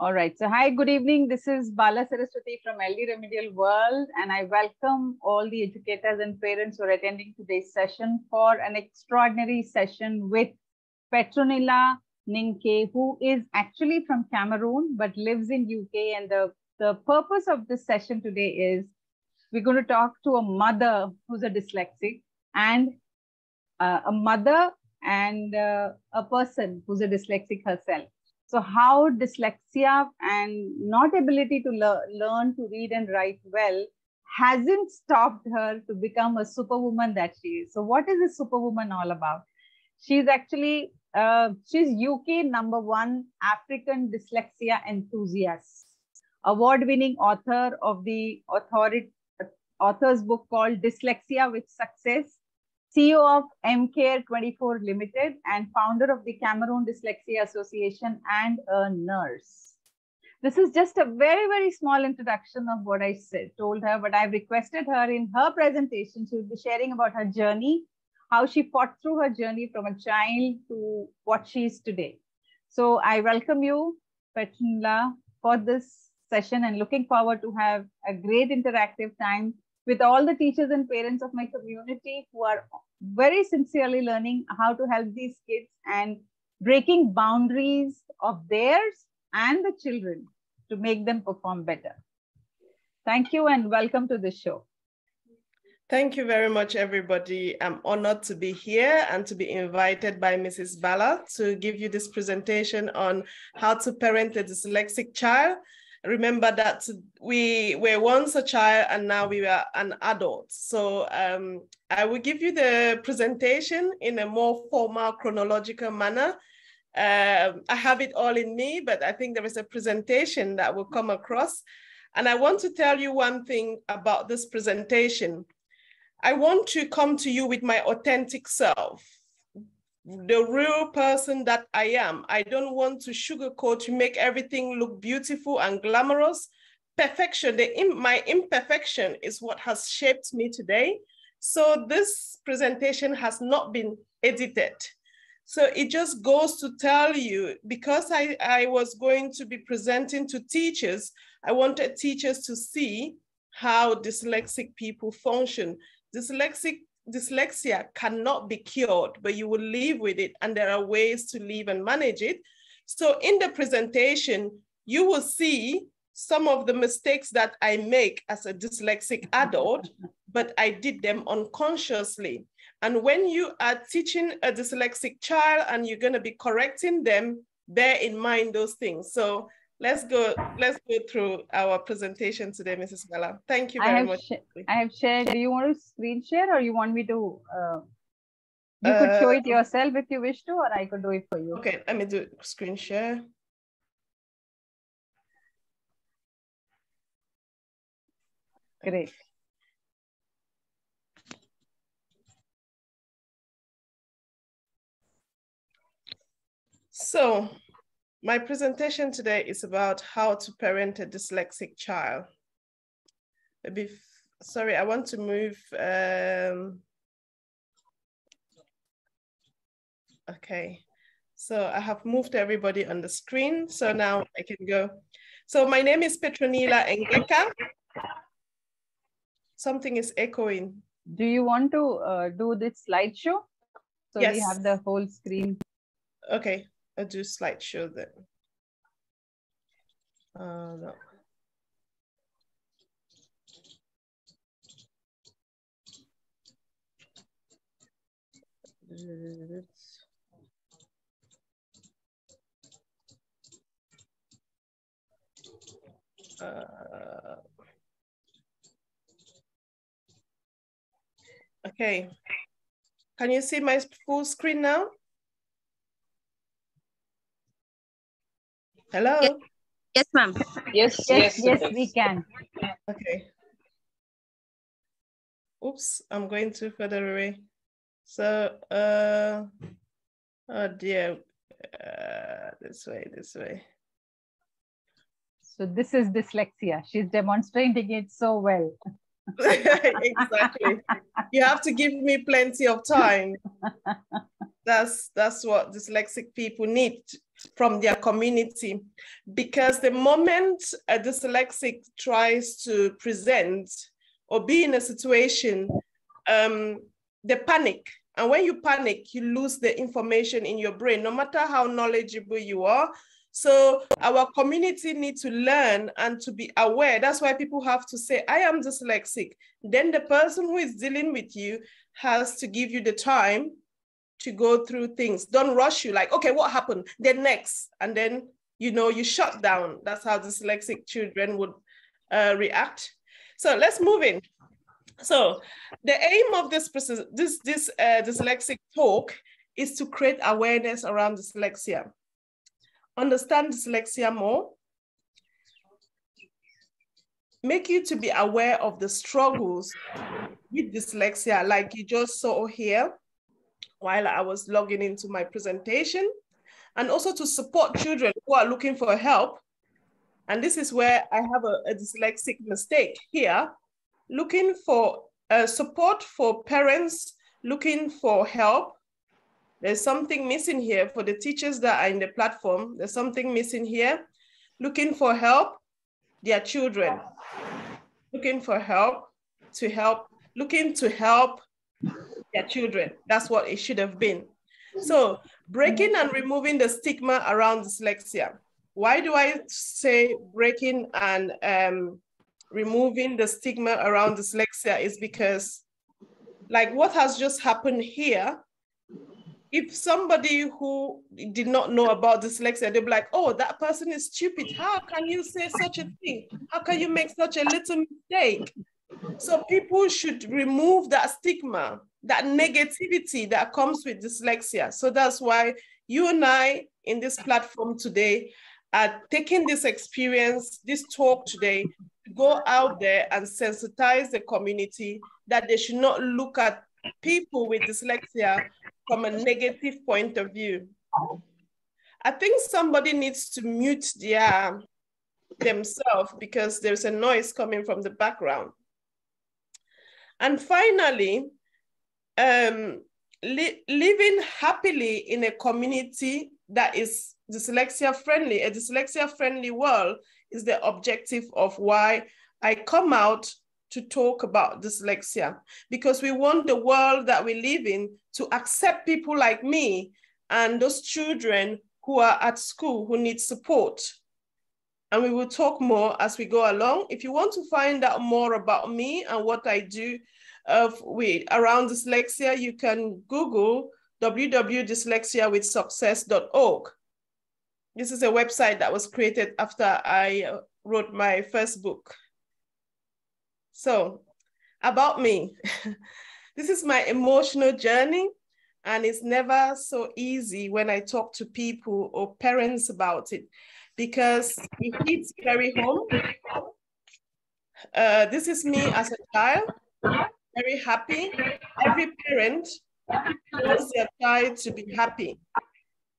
All right. So, hi, good evening. This is Balasaraswathy from LD Remedial World, and I welcome all the educators and parents who are attending today's session for an extraordinary session with Petronila Ngeke, who is actually from Cameroon but lives in UK. And the purpose of this session today is we're going to talk to a mother who's a dyslexic and a mother and a person who's a dyslexic herself. So how dyslexia and not ability to learn to read and write well hasn't stopped her to become a superwoman that she is. So what is this superwoman all about? She's actually, she's UK #1 African dyslexia enthusiast, award-winning author of the author's book called Dyslexia with Success, CEO of MCare24 Limited, and founder of the Cameroon Dyslexia Association, and a nurse. This is just a very, very small introduction of what I told her, but I've requested her in her presentation, she will be sharing about her journey, how she fought through her journey from a child to what she is today. So I welcome you, Petronila, for this session and looking forward to have a great interactive time with all the teachers and parents of my community who are very sincerely learning how to help these kids and breaking boundaries of theirs and the children to make them perform better. Thank you and welcome to the show. Thank you very much, everybody. I'm honored to be here and to be invited by Mrs. Bala to give you this presentation on how to parent a dyslexic child. Remember that we were once a child and now we are an adult. So I will give you the presentation in a more formal chronological manner. I have it all in me, but I think there is a presentation that will come across. And I want to tell you one thing about this presentation. I want to come to you with my authentic self, the real person that I am. I don't want to sugarcoat to make everything look beautiful and glamorous. Perfection, my imperfection is what has shaped me today. So this presentation has not been edited. So it just goes to tell you, because I was going to be presenting to teachers, I wanted teachers to see how dyslexic people function. Dyslexia cannot be cured, but you will live with it, and there are ways to live and manage it. So in the presentation, you will see some of the mistakes that I make as a dyslexic adult, but I did them unconsciously. And when you are teaching a dyslexic child and you're going to be correcting them, bear in mind those things. So let's go through our presentation today, Mrs. Bala. Thank you very much. I have shared. Do you want to screen share or you want me to? You could show it yourself if you wish to, or I could do it for you. Okay, let me do screen share. Great. So my presentation today is about how to parent a dyslexic child. Sorry, I want to move. Okay, so I have moved everybody on the screen. So now I can go. So my name is Petronila Ngeke. Something is echoing. Do you want to do this slideshow? So yes. We have the whole screen. Okay, I'll do slideshow then. No. Okay, can you see my full screen now? Hello? Yes, ma'am. Yes, we can. Okay. Oops, I'm going too further away. So, oh dear, this way. So this is dyslexia. She's demonstrating it so well. Exactly. You have to give me plenty of time. That's what dyslexic people need from their community. Because the moment a dyslexic tries to present or be in a situation, they panic. And when you panic, you lose the information in your brain, no matter how knowledgeable you are. So our community needs to learn and to be aware. That's why people have to say, I am dyslexic. Then the person who is dealing with you has to give you the time to go through things. Don't rush you like, okay, what happened? Then next. And then, you know, you shut down. That's how dyslexic children would react. So let's move in. So the aim of this dyslexic talk is to create awareness around dyslexia. Understand dyslexia more. Make you to be aware of the struggles with dyslexia, like you just saw here while I was logging into my presentation, and also to support children who are looking for help. And this is where I have a dyslexic mistake here, looking for support for parents looking for help. There's something missing here for the teachers that are in the platform. There's something missing here. Looking for help, their children. Looking for help, looking to help their children. That's what it should have been. So breaking and removing the stigma around dyslexia. Why do I say breaking and removing the stigma around dyslexia is because, like what has just happened here, if somebody who did not know about dyslexia, they'll be like, oh, that person is stupid. How can you say such a thing? How can you make such a little mistake? So people should remove that stigma, that negativity that comes with dyslexia. So that's why you and I in this platform today are taking this experience, this talk today, to go out there and sensitize the community that they should not look at people with dyslexia from a negative point of view. I think somebody needs to mute themselves because there's a noise coming from the background. And finally, living happily in a community that is dyslexia friendly, a dyslexia friendly world is the objective of why I come out to talk about dyslexia, because we want the world that we live in to accept people like me and those children who are at school who need support. And we will talk more as we go along. If you want to find out more about me and what I do around dyslexia, you can Google www.dyslexiawithsuccess.org. This is a website that was created after I wrote my first book. So, about me. This is my emotional journey, and it's never so easy when I talk to people or parents about it, because it hits very home. This is me as a child, very happy. Every parent wants their child to be happy.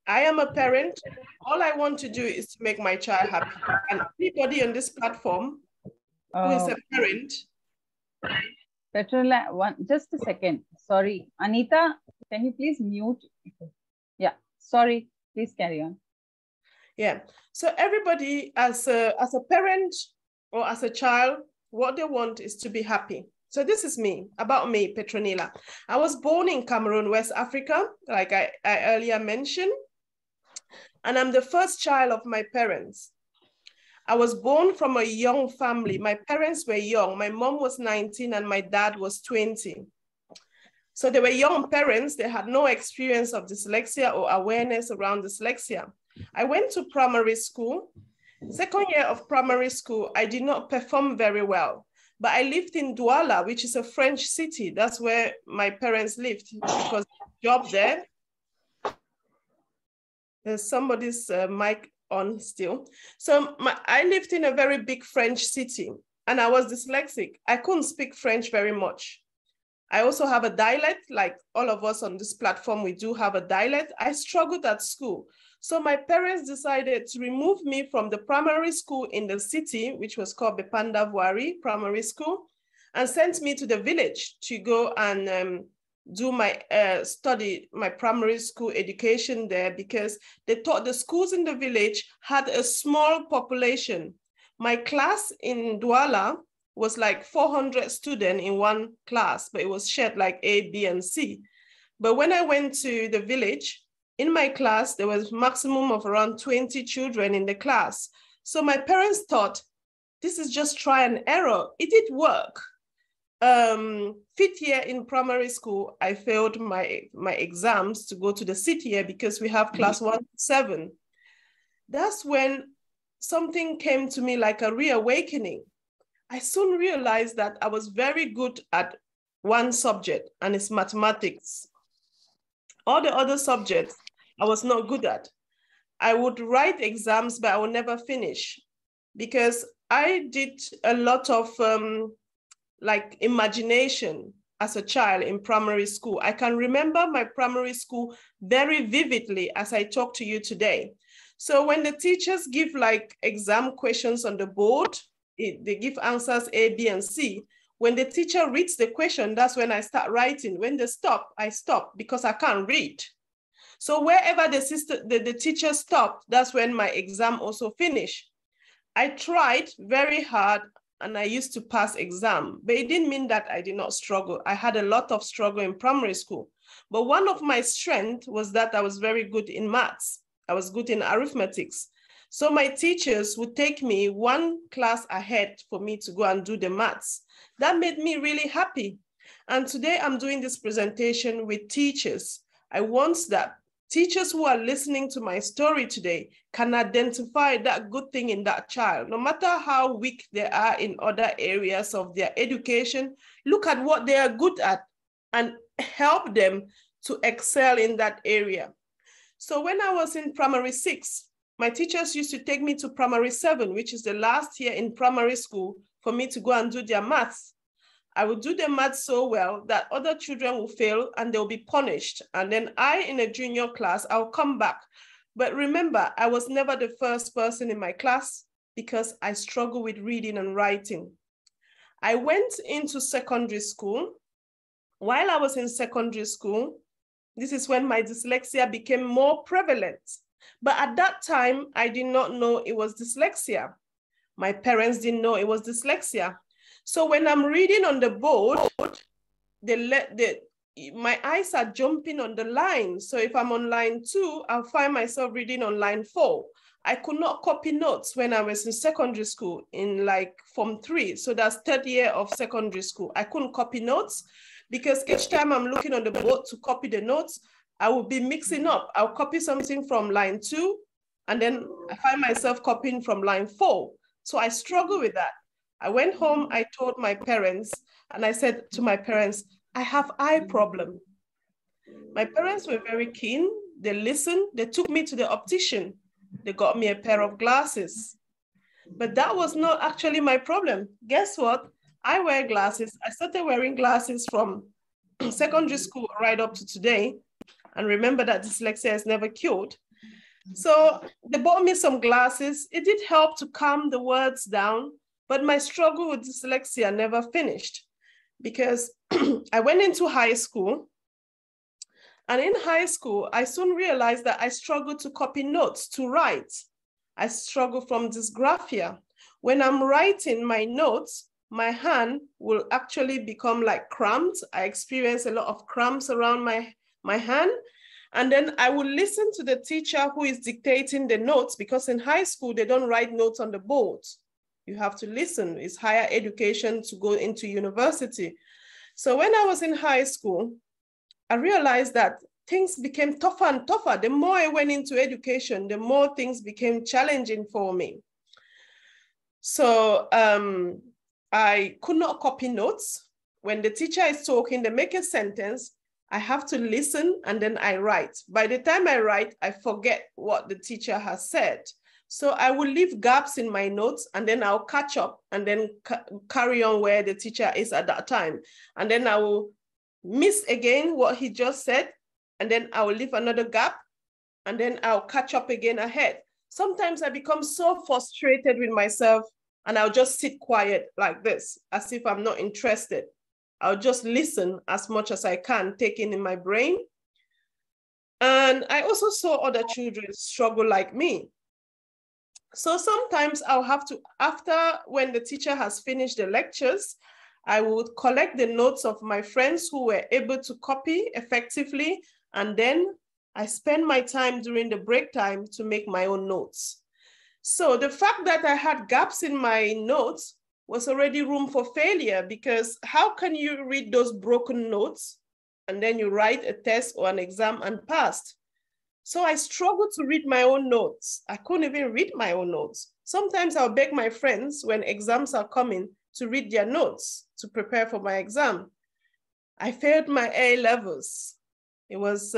I am a parent. All I want to do is to make my child happy. And anybody on this platform who is a parent. Petronila, just a second. Sorry. Anita, can you please mute? Yeah, sorry. Please carry on. Yeah. So everybody as a parent or as a child, what they want is to be happy. So this is me, about me, Petronila. I was born in Cameroon, West Africa, like I earlier mentioned. And I'm the first child of my parents. I was born from a young family. My parents were young. My mom was 19 and my dad was 20. So they were young parents. They had no experience of dyslexia or awareness around dyslexia. I went to primary school. Second year of primary school, I did not perform very well. But I lived in Douala, which is a French city. That's where my parents lived because they job there. There's somebody's mic on still. So I lived in a very big French city and I was dyslexic. I couldn't speak French very much. I also have a dialect, like all of us on this platform, we do have a dialect. I struggled at school. So my parents decided to remove me from the primary school in the city, which was called Bepanda Voirie Primary School, and sent me to the village to go and do my my primary school education there because they thought the schools in the village had a small population. My class in Douala was like 400 students in one class, but it was shared like A, B, and C. But when I went to the village, in my class, there was maximum of around 20 children in the class. So my parents thought, this is just try and error. It did work. 5th year in primary school, I failed my exams to go to the 6th year because we have class 1 to 7. That's when something came to me like a reawakening. I soon realized that I was very good at one subject, and it's mathematics. All the other subjects I was not good at. I would write exams, but I would never finish because I did a lot of like imagination as a child in primary school. I can remember my primary school very vividly as I talk to you today. So when the teachers give like exam questions on the board, they give answers A, B, and C. When the teacher reads the question, that's when I start writing. When they stop, I stop because I can't read. So wherever the teacher stopped, that's when my exam also finished. I tried very hard and I used to pass exam, but it didn't mean that I did not struggle. I had a lot of struggle in primary school, but one of my strengths was that I was very good in maths. I was good in arithmetics. So my teachers would take me one class ahead for me to go and do the maths. That made me really happy. And today I'm doing this presentation with teachers. I want that teachers who are listening to my story today can identify that good thing in that child. No matter how weak they are in other areas of their education, look at what they are good at and help them to excel in that area. So when I was in primary 6, my teachers used to take me to primary 7, which is the last year in primary school, for me to go and do their maths. I would do the maths so well that other children will fail and they'll be punished. And then I, in a junior class, I'll come back. But remember, I was never the first person in my class because I struggle with reading and writing. I went into secondary school. While I was in secondary school, this is when my dyslexia became more prevalent. But at that time, I did not know it was dyslexia. My parents didn't know it was dyslexia. So when I'm reading on the board, my eyes are jumping on the line. So if I'm on line 2, I'll find myself reading on line 4. I could not copy notes when I was in secondary school in like Form 3. So that's 3rd year of secondary school. I couldn't copy notes because each time I'm looking on the board to copy the notes, I will be mixing up. I'll copy something from line 2, and then I find myself copying from line 4. So I struggle with that. I went home, I told my parents, and I said to my parents, I have eye problem. My parents were very keen. They listened. They took me to the optician. They got me a pair of glasses. But that was not actually my problem. Guess what? I wear glasses. I started wearing glasses from secondary school right up to today. And remember that dyslexia is never cured. So they bought me some glasses. It did help to calm the words down, but my struggle with dyslexia never finished because I went into high school. And in high school, I soon realized that I struggled to copy notes, to write. I struggle from dysgraphia. When I'm writing my notes, my hand will actually become like cramped. I experience a lot of cramps around my hand. And then I will listen to the teacher who is dictating the notes because in high school, they don't write notes on the board. You have to listen. It's higher education to go into university. So when I was in high school, I realized that things became tougher and tougher. The more I went into education, the more things became challenging for me. So I could not copy notes. When the teacher is talking, they make a sentence, I have to listen and then I write. By the time I write, I forget what the teacher has said. So I will leave gaps in my notes and then I'll catch up and then carry on where the teacher is at that time. And then I will miss again what he just said. And then I will leave another gap and then I'll catch up again ahead. Sometimes I become so frustrated with myself and I'll just sit quiet like this, as if I'm not interested. I'll just listen as much as I can, taking in my brain. And I also saw other children struggle like me. So sometimes I'll have to, when the teacher has finished the lectures, I would collect the notes of my friends who were able to copy effectively. And then I spend my time during the break time to make my own notes. So the fact that I had gaps in my notes was already room for failure, because how can you read those broken notes and then you write a test or an exam and pass? So I struggled to read my own notes. I couldn't even read my own notes. Sometimes I'll beg my friends when exams are coming to read their notes to prepare for my exam. I failed my A levels. It was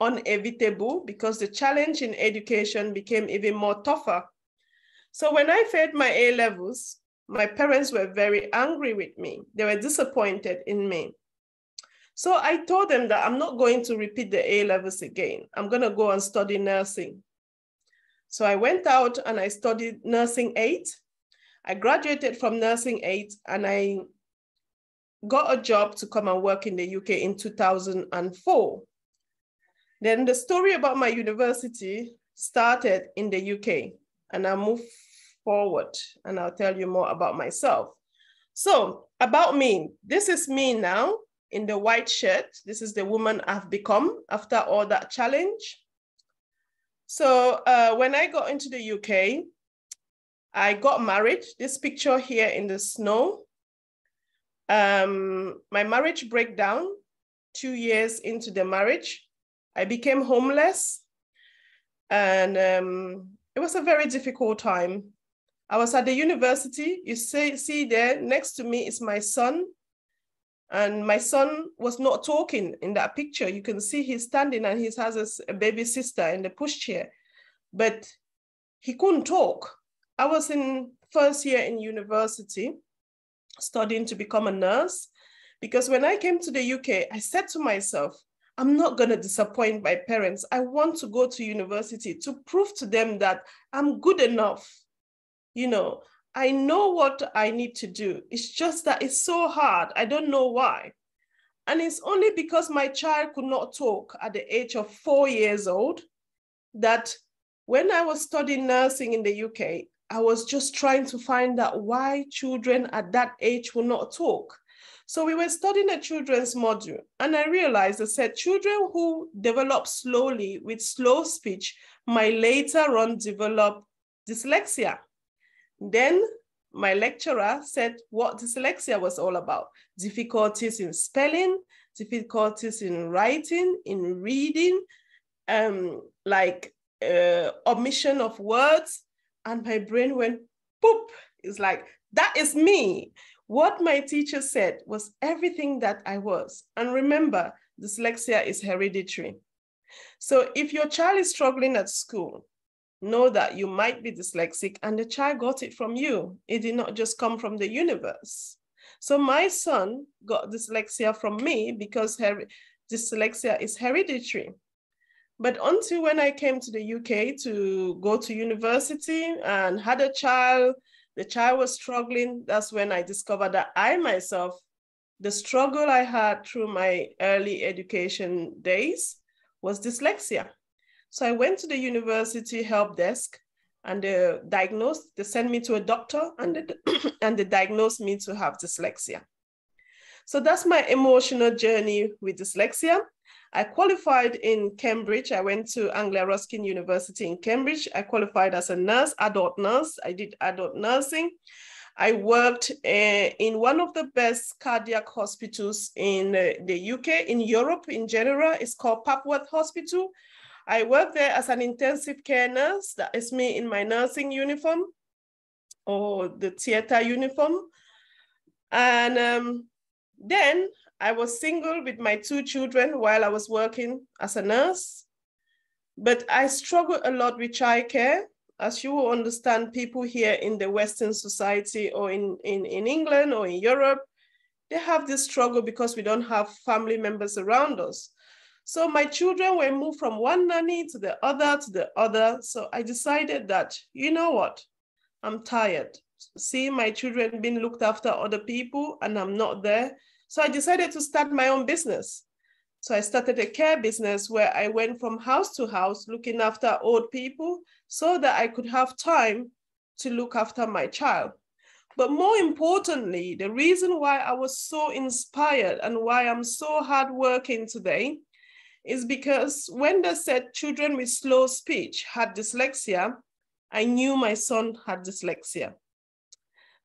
inevitable because the challenge in education became even more tougher. So when I failed my A levels, my parents were very angry with me. They were disappointed in me. So I told them that I'm not going to repeat the A levels again. I'm going to go and study nursing. So I went out and I studied nursing 8. I graduated from nursing 8 and I got a job to come and work in the UK in 2004. Then the story about my university started in the UK, and I moved forward and I'll tell you more about myself. So about me, this is me now in the white shirt. This is the woman I've become after all that challenge. So when I got into the UK, I got married. This picture here in the snow. My marriage broke down 2 years into the marriage. I became homeless, and it was a very difficult time. I was at the university. You see there next to me is my son, and my son was not talking in that picture. You can see he's standing and he has a baby sister in the pushchair, but he couldn't talk. I was in first year in university, studying to become a nurse, because when I came to the UK, I said to myself, I'm not going to disappoint my parents. I want to go to university to prove to them that I'm good enough. You know, I know what I need to do. It's just that it's so hard. I don't know why. And it's only because my child could not talk at the age of 4 years old that when I was studying nursing in the UK, I was just trying to find out why children at that age will not talk. So we were studying a children's module, and I realized I said children who develop slowly with slow speech might later on develop dyslexia. Then my lecturer said what dyslexia was all about: difficulties in spelling, difficulties in writing, in reading, omission of words. And my brain went poop. It's like, that is me. What my teacher said was everything that I was. And remember, dyslexia is hereditary. So if your child is struggling at school, know that you might be dyslexic and the child got it from you. It did not just come from the universe. So my son got dyslexia from me because dyslexia is hereditary. But until when I came to the UK to go to university and had a child, the child was struggling. That's when I discovered that I myself, the struggle I had through my early education days was dyslexia. So I went to the university help desk and they sent me to a doctor and they diagnosed me to have dyslexia. So that's my emotional journey with dyslexia. I qualified in Cambridge. I went to Anglia Ruskin University in Cambridge. I qualified as a nurse, adult nurse. I did adult nursing. I worked in one of the best cardiac hospitals in the UK, in Europe in general. It's called Papworth Hospital. I worked there as an intensive care nurse. That is me in my nursing uniform or the theater uniform. And then I was single with my 2 children while I was working as a nurse. But I struggled a lot with childcare. As you will understand, people here in the Western society or in England or in Europe, they have this struggle because we don't have family members around us. So my children were moved from one nanny to the other. So I decided that, you know what, I'm tired. Seeing my children being looked after other people and I'm not there. So I decided to start my own business. So I started a care business where I went from house to house looking after old people so that I could have time to look after my child. But more importantly, the reason why I was so inspired and why I'm so hardworking today is because when they said children with slow speech had dyslexia, I knew my son had dyslexia.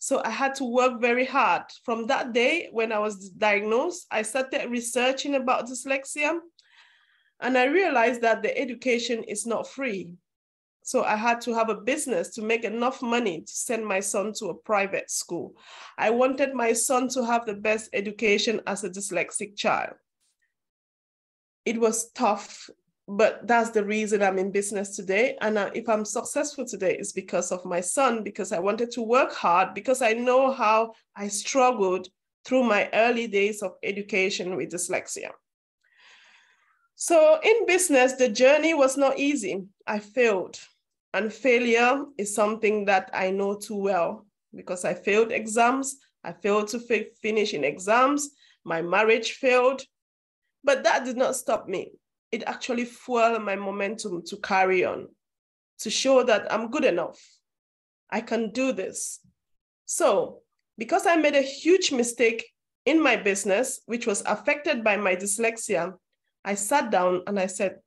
So I had to work very hard. From that day when I was diagnosed, I started researching about dyslexia, and I realized that the education is not free. So I had to have a business to make enough money to send my son to a private school. I wanted my son to have the best education as a dyslexic child. It was tough, but that's the reason I'm in business today. And if I'm successful today, it's because of my son, because I wanted to work hard, because I know how I struggled through my early days of education with dyslexia. So in business, the journey was not easy. I failed. And failure is something that I know too well because I failed exams. I failed to finish in exams. My marriage failed. But that did not stop me. It actually fueled my momentum to carry on, to show that I'm good enough. I can do this. So because I made a huge mistake in my business, which was affected by my dyslexia, I sat down and I said,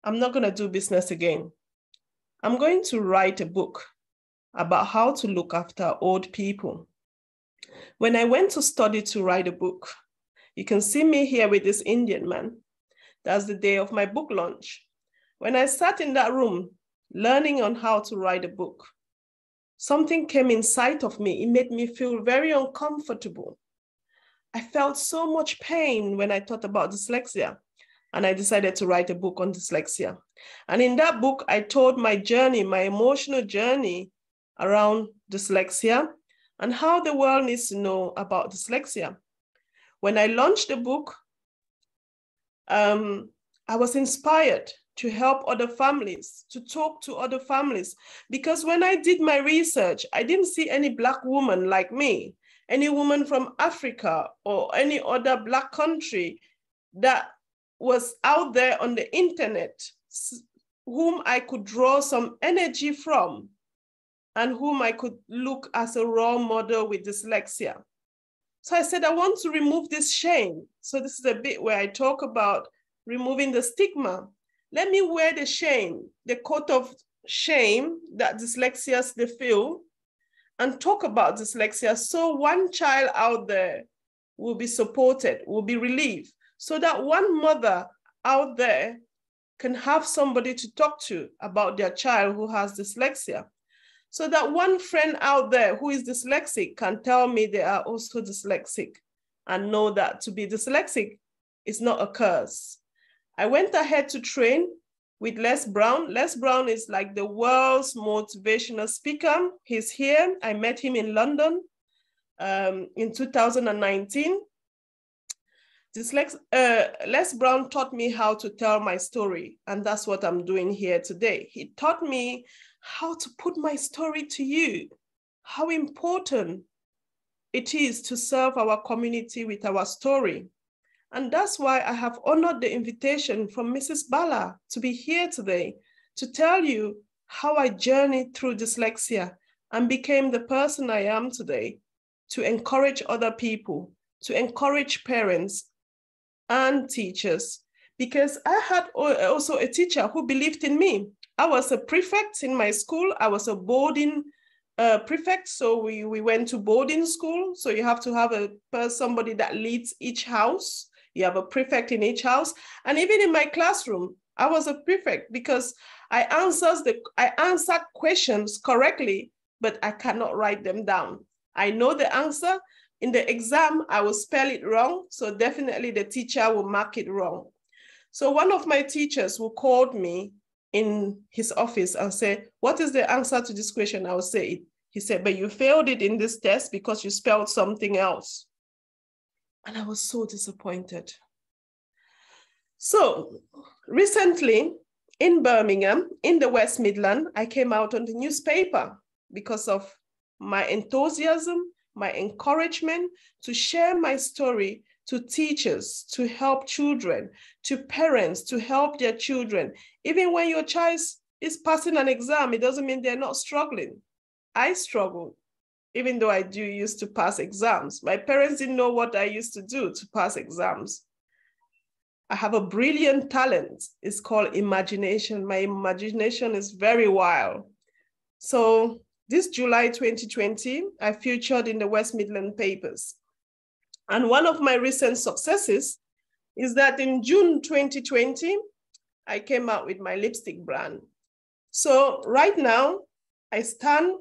I'm not going to do business again. I'm going to write a book about how to look after old people. When I went to study to write a book, you can see me here with this Indian man. That's the day of my book launch. When I sat in that room, learning on how to write a book, something came inside of me. It made me feel very uncomfortable. I felt so much pain when I thought about dyslexia, and I decided to write a book on dyslexia. And in that book, I told my journey, my emotional journey around dyslexia and how the world needs to know about dyslexia. When I launched the book, I was inspired to help other families, to talk to other families, because when I did my research, I didn't see any Black woman like me, any woman from Africa or any other Black country that was out there on the internet, whom I could draw some energy from and whom I could look as a role model with dyslexia. So I said, I want to remove this shame. So this is a bit where I talk about removing the stigma. Let me wear the shame, the coat of shame that dyslexias they feel, and talk about dyslexia so one child out there will be supported, will be relieved, so that one mother out there can have somebody to talk to about their child who has dyslexia. So that one friend out there who is dyslexic can tell me they are also dyslexic and know that to be dyslexic is not a curse. I went ahead to train with Les Brown. Les Brown is like the world's motivational speaker. He's here. I met him in London in 2019. Les Brown taught me how to tell my story, and that's what I'm doing here today. He taught me how to put my story to you, how important it is to serve our community with our story. And that's why I have honored the invitation from Mrs. Bala to be here today to tell you how I journeyed through dyslexia and became the person I am today, to encourage other people, to encourage parents and teachers, because I had also a teacher who believed in me. I was a prefect in my school. I was a boarding prefect, so we went to boarding school. So you have to have somebody that leads each house. You have a prefect in each house. And even in my classroom, I was a prefect because I answered questions correctly, but I cannot write them down. I know the answer. In the exam, I will spell it wrong. So definitely the teacher will mark it wrong. So one of my teachers who called me in his office and said, what is the answer to this question? I will say it. He said, but you failed it in this test because you spelled something else. And I was so disappointed. So recently in Birmingham, in the West Midlands, I came out on the newspaper because of my enthusiasm, my encouragement to share my story to teachers to help children, to parents to help their children. Even when your child is passing an exam, it doesn't mean they're not struggling. I struggled, even though I do used to pass exams. My parents didn't know what I used to do to pass exams. I have a brilliant talent. It's called imagination. My imagination is very wild. So this July 2020, I featured in the West Midland papers. And one of my recent successes is that in June 2020, I came out with my lipstick brand. So right now, I stand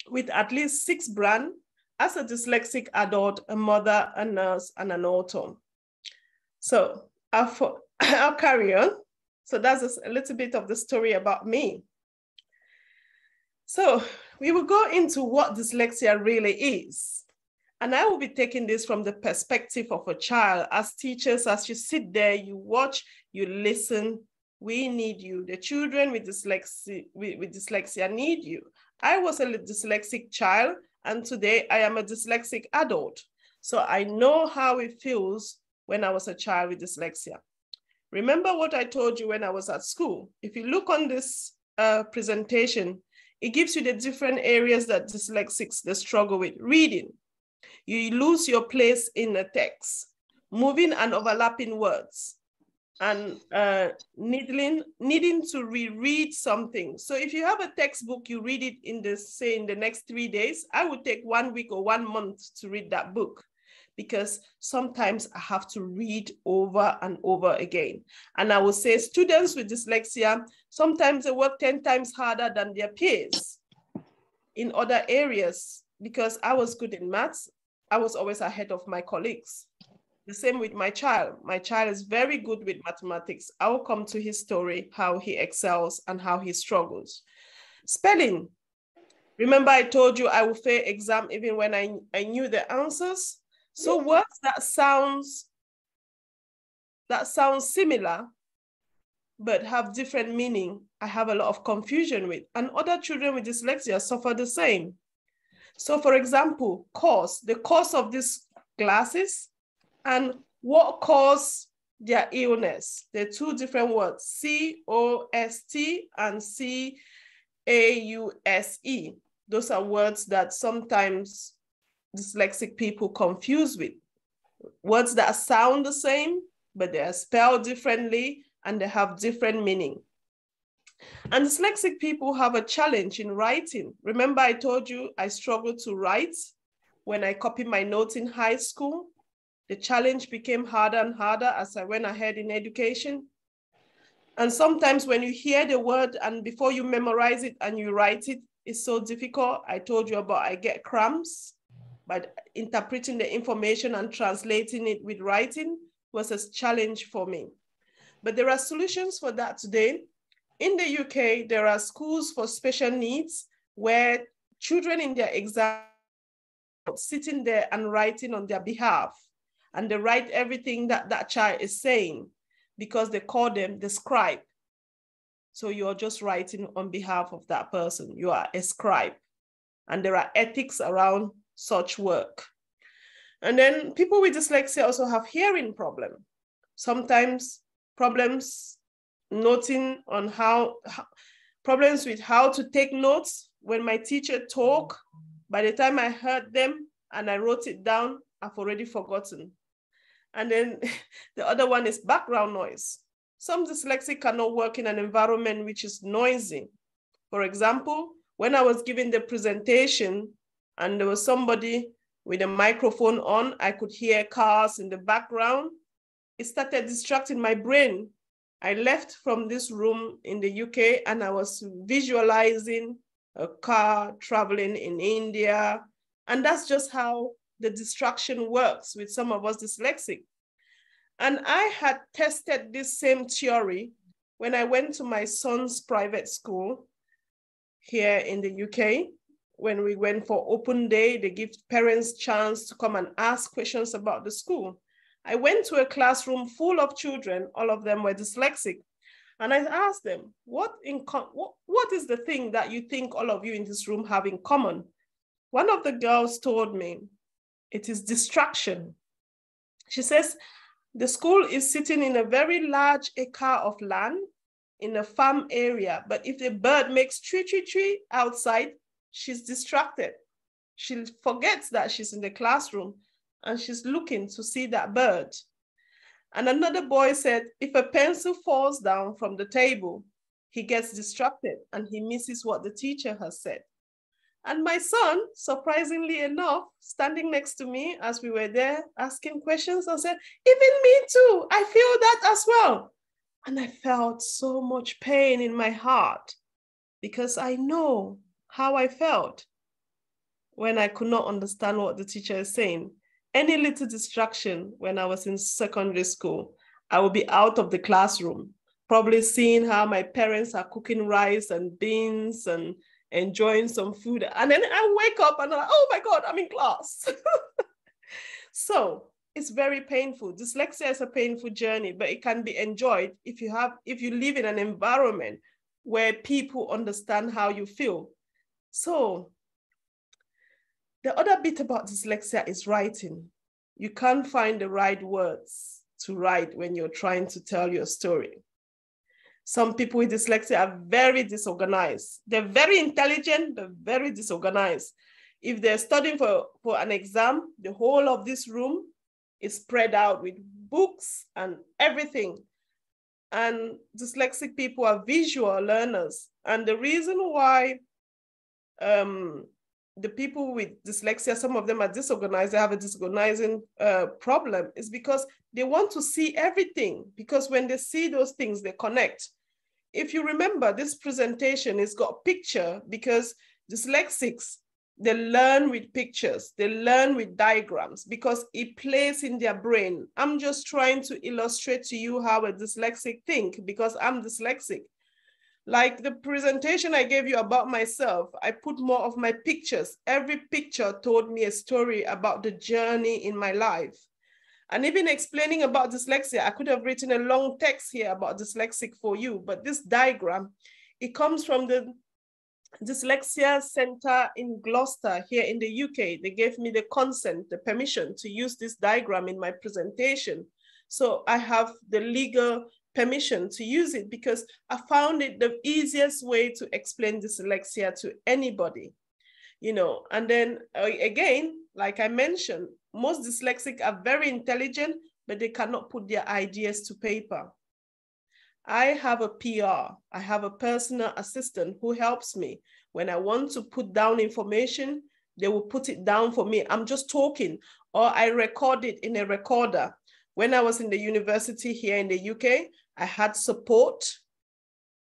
with at least 6 brands as a dyslexic adult, a mother, a nurse, and an author. So I'll carry on. So that's a little bit of the story about me. So we will go into what dyslexia really is. And I will be taking this from the perspective of a child. As teachers, as you sit there, you watch, you listen, we need you. The children with dyslexia need you. I was a dyslexic child, and today I am a dyslexic adult. So I know how it feels when I was a child with dyslexia. Remember what I told you when I was at school. If you look on this presentation, it gives you the different areas that dyslexics they struggle with. Reading, you lose your place in the text, moving and overlapping words, and needing to reread something. So if you have a textbook, you read it in the next 3 days, I would take 1 week or 1 month to read that book, because sometimes I have to read over and over again. And I would say students with dyslexia, sometimes they work 10 times harder than their peers in other areas. Because I was good in maths, I was always ahead of my colleagues. The same with my child. My child is very good with mathematics. I will come to his story, how he excels and how he struggles. Spelling. Remember I told you I would fail exam even when I knew the answers? So words that sounds similar, but have different meaning, I have a lot of confusion with. And other children with dyslexia suffer the same. So for example, cause, the cause of these glasses and what caused their illness. They're 2 different words, C-O-S-T and C-A-U-S-E. Those are words that sometimes dyslexic people confuse with. Words that sound the same, but they are spelled differently and they have different meaning. And dyslexic people have a challenge in writing. Remember I told you I struggled to write when I copied my notes in high school. The challenge became harder and harder as I went ahead in education. And sometimes when you hear the word and before you memorize it and you write it, it's so difficult. I told you about I get cramps, but interpreting the information and translating it with writing was a challenge for me. But there are solutions for that today. In the UK, there are schools for special needs where children in their exam sitting there and writing on their behalf. And they write everything that that child is saying because they call them the scribe. So you're just writing on behalf of that person. You are a scribe. And there are ethics around such work. And then people with dyslexia also have hearing problem. Sometimes problems noting on problems with how to take notes. When my teacher talk, by the time I heard them and I wrote it down, I've already forgotten. And then the other one is background noise. Some dyslexic cannot work in an environment which is noisy. For example, when I was giving the presentation and there was somebody with a microphone on, I could hear cars in the background. It started distracting my brain. I left from this room in the UK and I was visualizing a car traveling in India. And that's just how the distraction works with some of us dyslexic. And I had tested this same theory when I went to my son's private school here in the UK. When we went for open day, they give parents chance to come and ask questions about the school. I went to a classroom full of children, all of them were dyslexic. And I asked them, what is the thing that you think all of you in this room have in common? One of the girls told me, it is distraction. She says, the school is sitting in a very large acre of land in a farm area, but if the bird makes tree, tree, tree outside, she's distracted. She forgets that she's in the classroom and she's looking to see that bird. And another boy said, if a pencil falls down from the table, he gets distracted and he misses what the teacher has said. And my son, surprisingly enough, standing next to me as we were there asking questions, and said, even me too, I feel that as well. And I felt so much pain in my heart because I know how I felt when I could not understand what the teacher is saying. Any little distraction when I was in secondary school, I would be out of the classroom, probably seeing how my parents are cooking rice and beans and enjoying some food. And then I wake up and I'm like, oh my God, I'm in class. So it's very painful. Dyslexia is a painful journey, but it can be enjoyed if you live in an environment where people understand how you feel. So the other bit about dyslexia is writing. You can't find the right words to write when you're trying to tell your story. Some people with dyslexia are very disorganized. They're very intelligent, but very disorganized. If they're studying for an exam, the whole of this room is spread out with books and everything. And dyslexic people are visual learners. And the reason why the people with dyslexia, some of them are disorganized, they have a disorganizing problem, is because they want to see everything, because when they see those things, they connect. If you remember, this presentation has got picture because dyslexics, they learn with pictures, they learn with diagrams because it plays in their brain. I'm just trying to illustrate to you how a dyslexic think because I'm dyslexic. Like the presentation I gave you about myself, I put more of my pictures. Every picture told me a story about the journey in my life. And even explaining about dyslexia, I could have written a long text here about dyslexic for you, but this diagram, it comes from the Dyslexia Center in Gloucester here in the UK. They gave me the consent, the permission to use this diagram in my presentation. So I have the legal permission to use it because I found it the easiest way to explain dyslexia to anybody, you know. And then again, like I mentioned, most dyslexic are very intelligent, but they cannot put their ideas to paper. I have a PR, I have a personal assistant who helps me. When I want to put down information, they will put it down for me. I'm just talking, or I record it in a recorder. When I was in the university here in the UK, I had support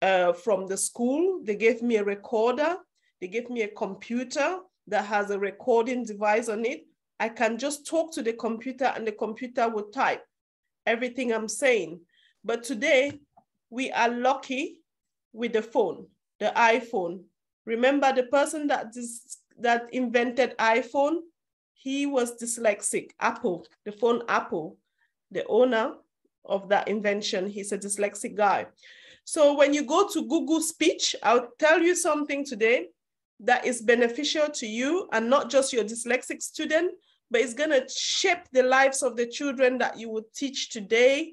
from the school. They gave me a recorder. They gave me a computer that has a recording device on it. I can just talk to the computer and the computer will type everything I'm saying. But today, we are lucky with the phone, the iPhone. Remember the person that invented iPhone? He was dyslexic. Apple, the phone Apple, the owner of that invention, he's a dyslexic guy. So when you go to Google Speech, I'll tell you something today that is beneficial to you and not just your dyslexic student, but it's gonna shape the lives of the children that you will teach today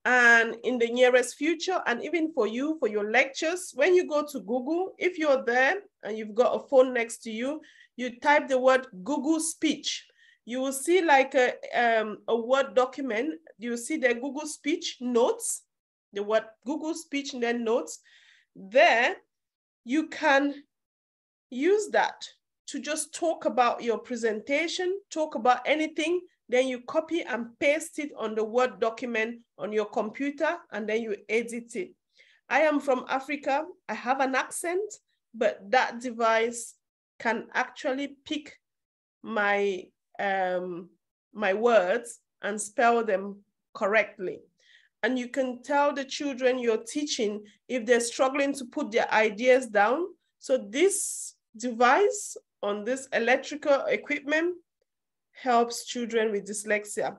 and in the nearest future, and even for you, for your lectures. When you go to Google, if you're there and you've got a phone next to you, you type the word Google Speech. You will see like a Word document. You will see the Google Speech notes, the word Google Speech and then notes. There, you can use that to just talk about your presentation, talk about anything. Then you copy and paste it on the Word document on your computer, and then you edit it. I am from Africa. I have an accent, but that device can actually pick my, my words and spell them correctly. And you can tell the children you're teaching if they're struggling to put their ideas down. So this device on this electrical equipment helps children with dyslexia.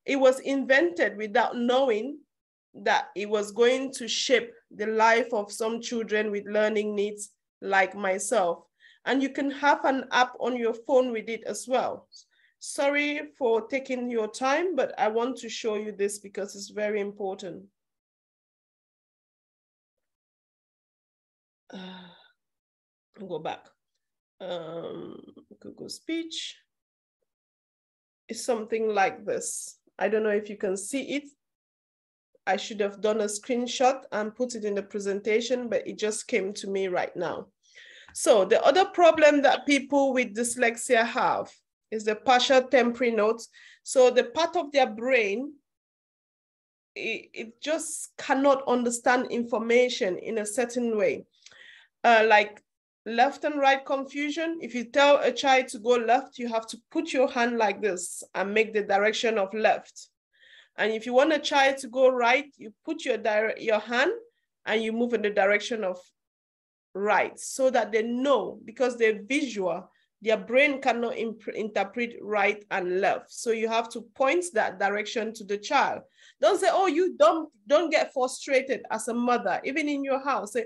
It was invented without knowing that it was going to shape the life of some children with learning needs like myself. And you can have an app on your phone with it as well. Sorry for taking your time, but I want to show you this because it's very important. Go back. Google Speech. It's something like this. I don't know if you can see it. I should have done a screenshot and put it in the presentation, but it just came to me right now. So the other problem that people with dyslexia have is the partial temporary notes. So the part of their brain, it just cannot understand information in a certain way. Like left and right confusion. If you tell a child to go left, you have to put your hand like this and make the direction of left. And if you want a child to go right, you put your hand and you move in the direction of right, so that they know, because they're visual, their brain cannot interpret right and left. So you have to point that direction to the child. Don't say, oh, you don't get frustrated as a mother, even in your house. Say,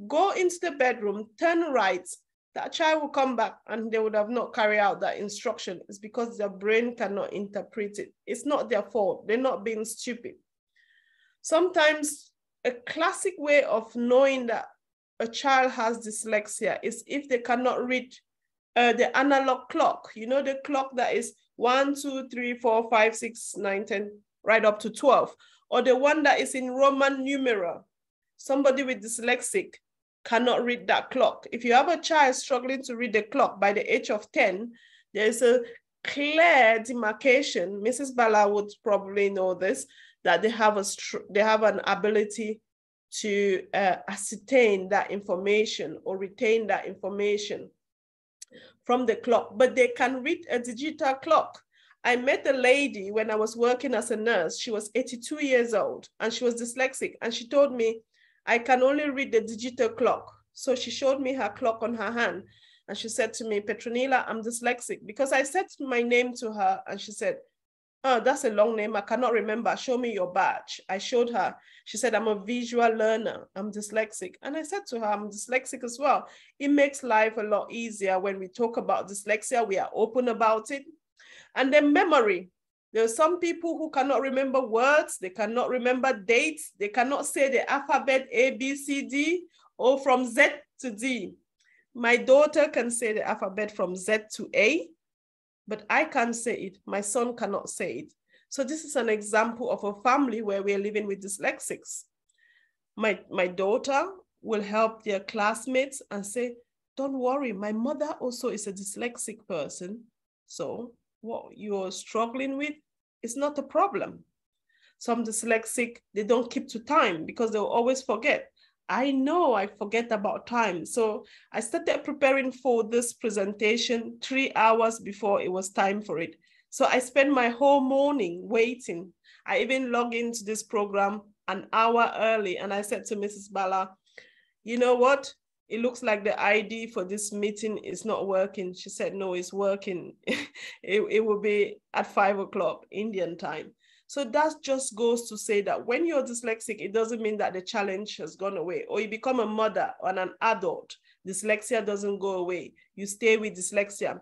go into the bedroom, turn right. That child will come back and they would have not carried out that instruction. It's because their brain cannot interpret it. It's not their fault. They're not being stupid. Sometimes a classic way of knowing that a child has dyslexia is if they cannot read the analog clock. You know, the clock that is 1, 2, 3, 4, 5, 6, 9, 10, right up to 12, or the one that is in Roman numeral. Somebody with dyslexic cannot read that clock. If you have a child struggling to read the clock by the age of 10, there's a clear demarcation. Mrs. Bala would probably know this, that they have an ability to ascertain that information or retain that information from the clock, but they can read a digital clock. I met a lady when I was working as a nurse. She was 82 years old and she was dyslexic, and she told me, I can only read the digital clock. So she showed me her clock on her hand and she said to me, Petronila, I'm dyslexic, because I said my name to her and she said, oh, that's a long name, I cannot remember, show me your badge. I showed her. She said, I'm a visual learner, I'm dyslexic. And I said to her, I'm dyslexic as well. It makes life a lot easier when we talk about dyslexia, we are open about it. And then memory. There are some people who cannot remember words, they cannot remember dates, they cannot say the alphabet A, B, C, D, or from Z to D. My daughter can say the alphabet from Z to A, but I can't say it. My son cannot say it. So this is an example of a family where we're living with dyslexics. My daughter will help their classmates and say, don't worry, my mother also is a dyslexic person. So what you're struggling with is not a problem. Some dyslexic, they don't keep to time because they'll always forget. I know I forget about time. So I started preparing for this presentation 3 hours before it was time for it. So I spent my whole morning waiting. I even logged into this program an hour early and I said to Mrs. Bala, you know what? It looks like the ID for this meeting is not working. She said, no, it's working. it will be at 5 o'clock Indian time. So that just goes to say that when you're dyslexic, it doesn't mean that the challenge has gone away, or you become a mother or an adult. Dyslexia doesn't go away. You stay with dyslexia.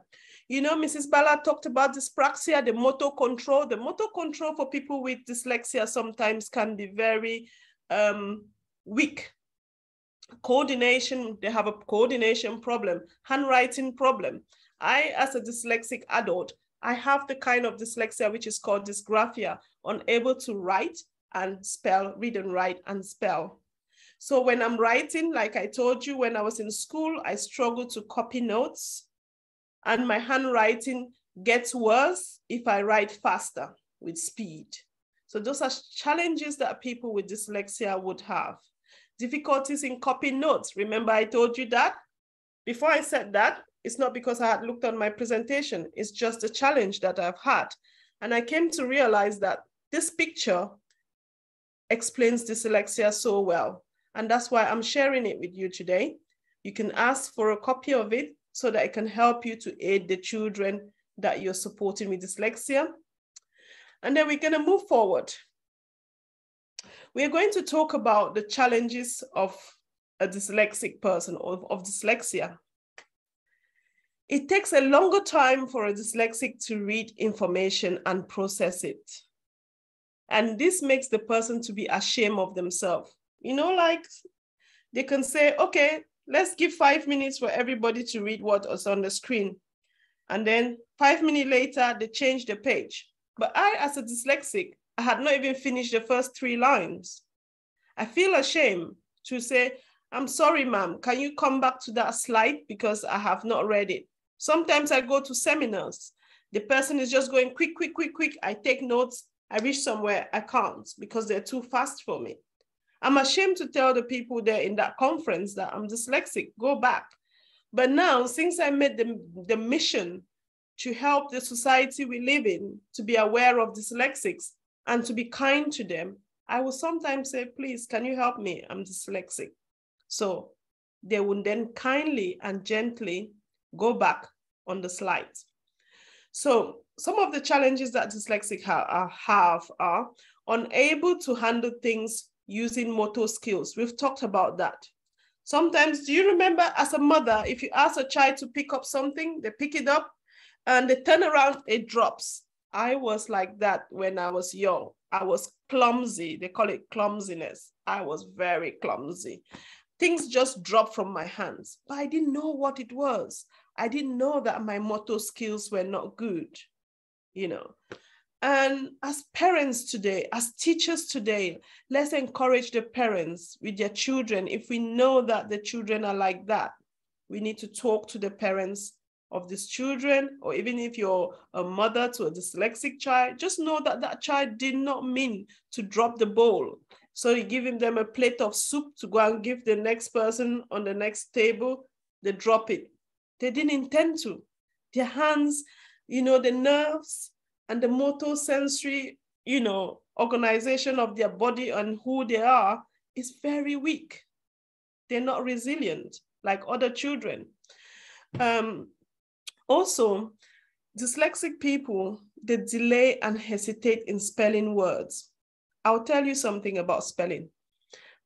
You know, Mrs. Bala talked about dyspraxia, the motor control. The motor control for people with dyslexia sometimes can be very weak. Coordination, they have a coordination problem, handwriting problem. I, as a dyslexic adult, I have the kind of dyslexia which is called dysgraphia, unable to write and spell, read and write and spell. So when I'm writing, like I told you, when I was in school, I struggled to copy notes and my handwriting gets worse if I write faster with speed. So those are challenges that people with dyslexia would have. Difficulties in copying notes. Remember I told you that? Before I said that, it's not because I had looked on my presentation, it's just a challenge that I've had. And I came to realize that this picture explains dyslexia so well. And that's why I'm sharing it with you today. You can ask for a copy of it so that it can help you to aid the children that you're supporting with dyslexia. And then we're gonna move forward. We're going to talk about the challenges of a dyslexic person, or of dyslexia. It takes a longer time for a dyslexic to read information and process it. And this makes the person to be ashamed of themselves. You know, like they can say, okay, let's give 5 minutes for everybody to read what is on the screen. And then 5 minutes later, they change the page. But I, as a dyslexic, I had not even finished the first 3 lines. I feel ashamed to say, I'm sorry, ma'am, can you come back to that slide because I have not read it? Sometimes I go to seminars. The person is just going quick, quick, quick, quick. I take notes. I reach somewhere, I can't because they're too fast for me. I'm ashamed to tell the people there in that conference that I'm dyslexic, go back. But now, since I made the mission to help the society we live in, to be aware of dyslexics and to be kind to them, I will sometimes say, please, can you help me? I'm dyslexic. So they would then kindly and gently go back on the slides. So some of the challenges that dyslexic have are unable to handle things using motor skills. We've talked about that. Sometimes, do you remember as a mother, if you ask a child to pick up something, they pick it up and they turn around, it drops. I was like that when I was young. I was clumsy. They call it clumsiness. I was very clumsy. Things just dropped from my hands, but I didn't know what it was. I didn't know that my motor skills were not good, you know. And as parents today, as teachers today, let's encourage the parents with their children. If we know that the children are like that, we need to talk to the parents of these children, or even if you're a mother to a dyslexic child, just know that that child did not mean to drop the bowl. So you're giving them a plate of soup to go and give the next person on the next table, they drop it. They didn't intend to. Their hands, you know, the nerves and the motor sensory, you know, organization of their body and who they are is very weak. They're not resilient like other children. Also, dyslexic people, they delay and hesitate in spelling words. I'll tell you something about spelling.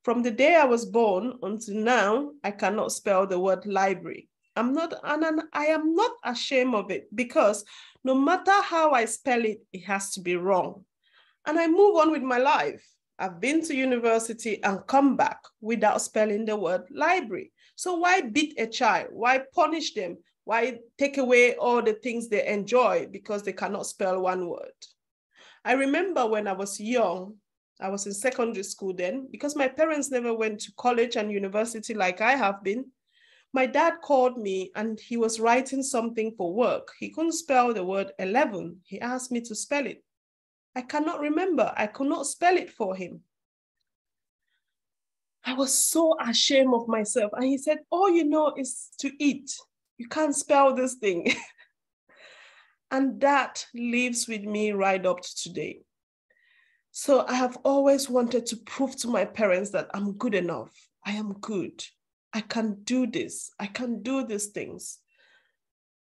From the day I was born until now, I cannot spell the word library. I am not ashamed of it because no matter how I spell it, it has to be wrong. And I move on with my life. I've been to university and come back without spelling the word library. So why beat a child? Why punish them? Why take away all the things they enjoy because they cannot spell one word? I remember when I was young, I was in secondary school then, because my parents never went to college and university like I have been. My dad called me and he was writing something for work. He couldn't spell the word 11. He asked me to spell it. I cannot remember. I could not spell it for him. I was so ashamed of myself. And he said, all you know is to eat. You can't spell this thing. And that lives with me right up to today. So I have always wanted to prove to my parents that I'm good enough. I am good. I can do this. I can do these things.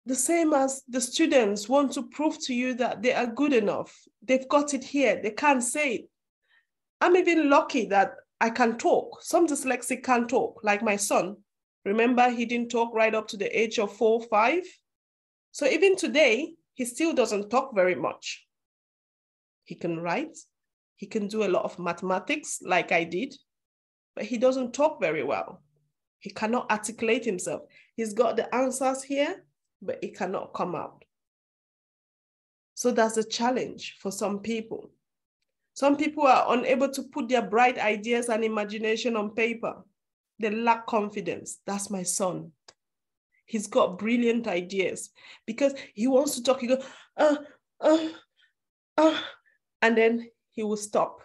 The same as the students want to prove to you that they are good enough. They've got it here. They can't say it. I'm even lucky that I can talk. Some dyslexic can't talk, like my son. Remember, he didn't talk right up to the age of 4 or 5. So even today, he still doesn't talk very much. He can write. He can do a lot of mathematics like I did, but he doesn't talk very well. He cannot articulate himself. He's got the answers here, but it cannot come out. So that's a challenge for some people. Some people are unable to put their bright ideas and imagination on paper. They lack confidence. That's my son. He's got brilliant ideas because he wants to talk. He goes, and then he will stop.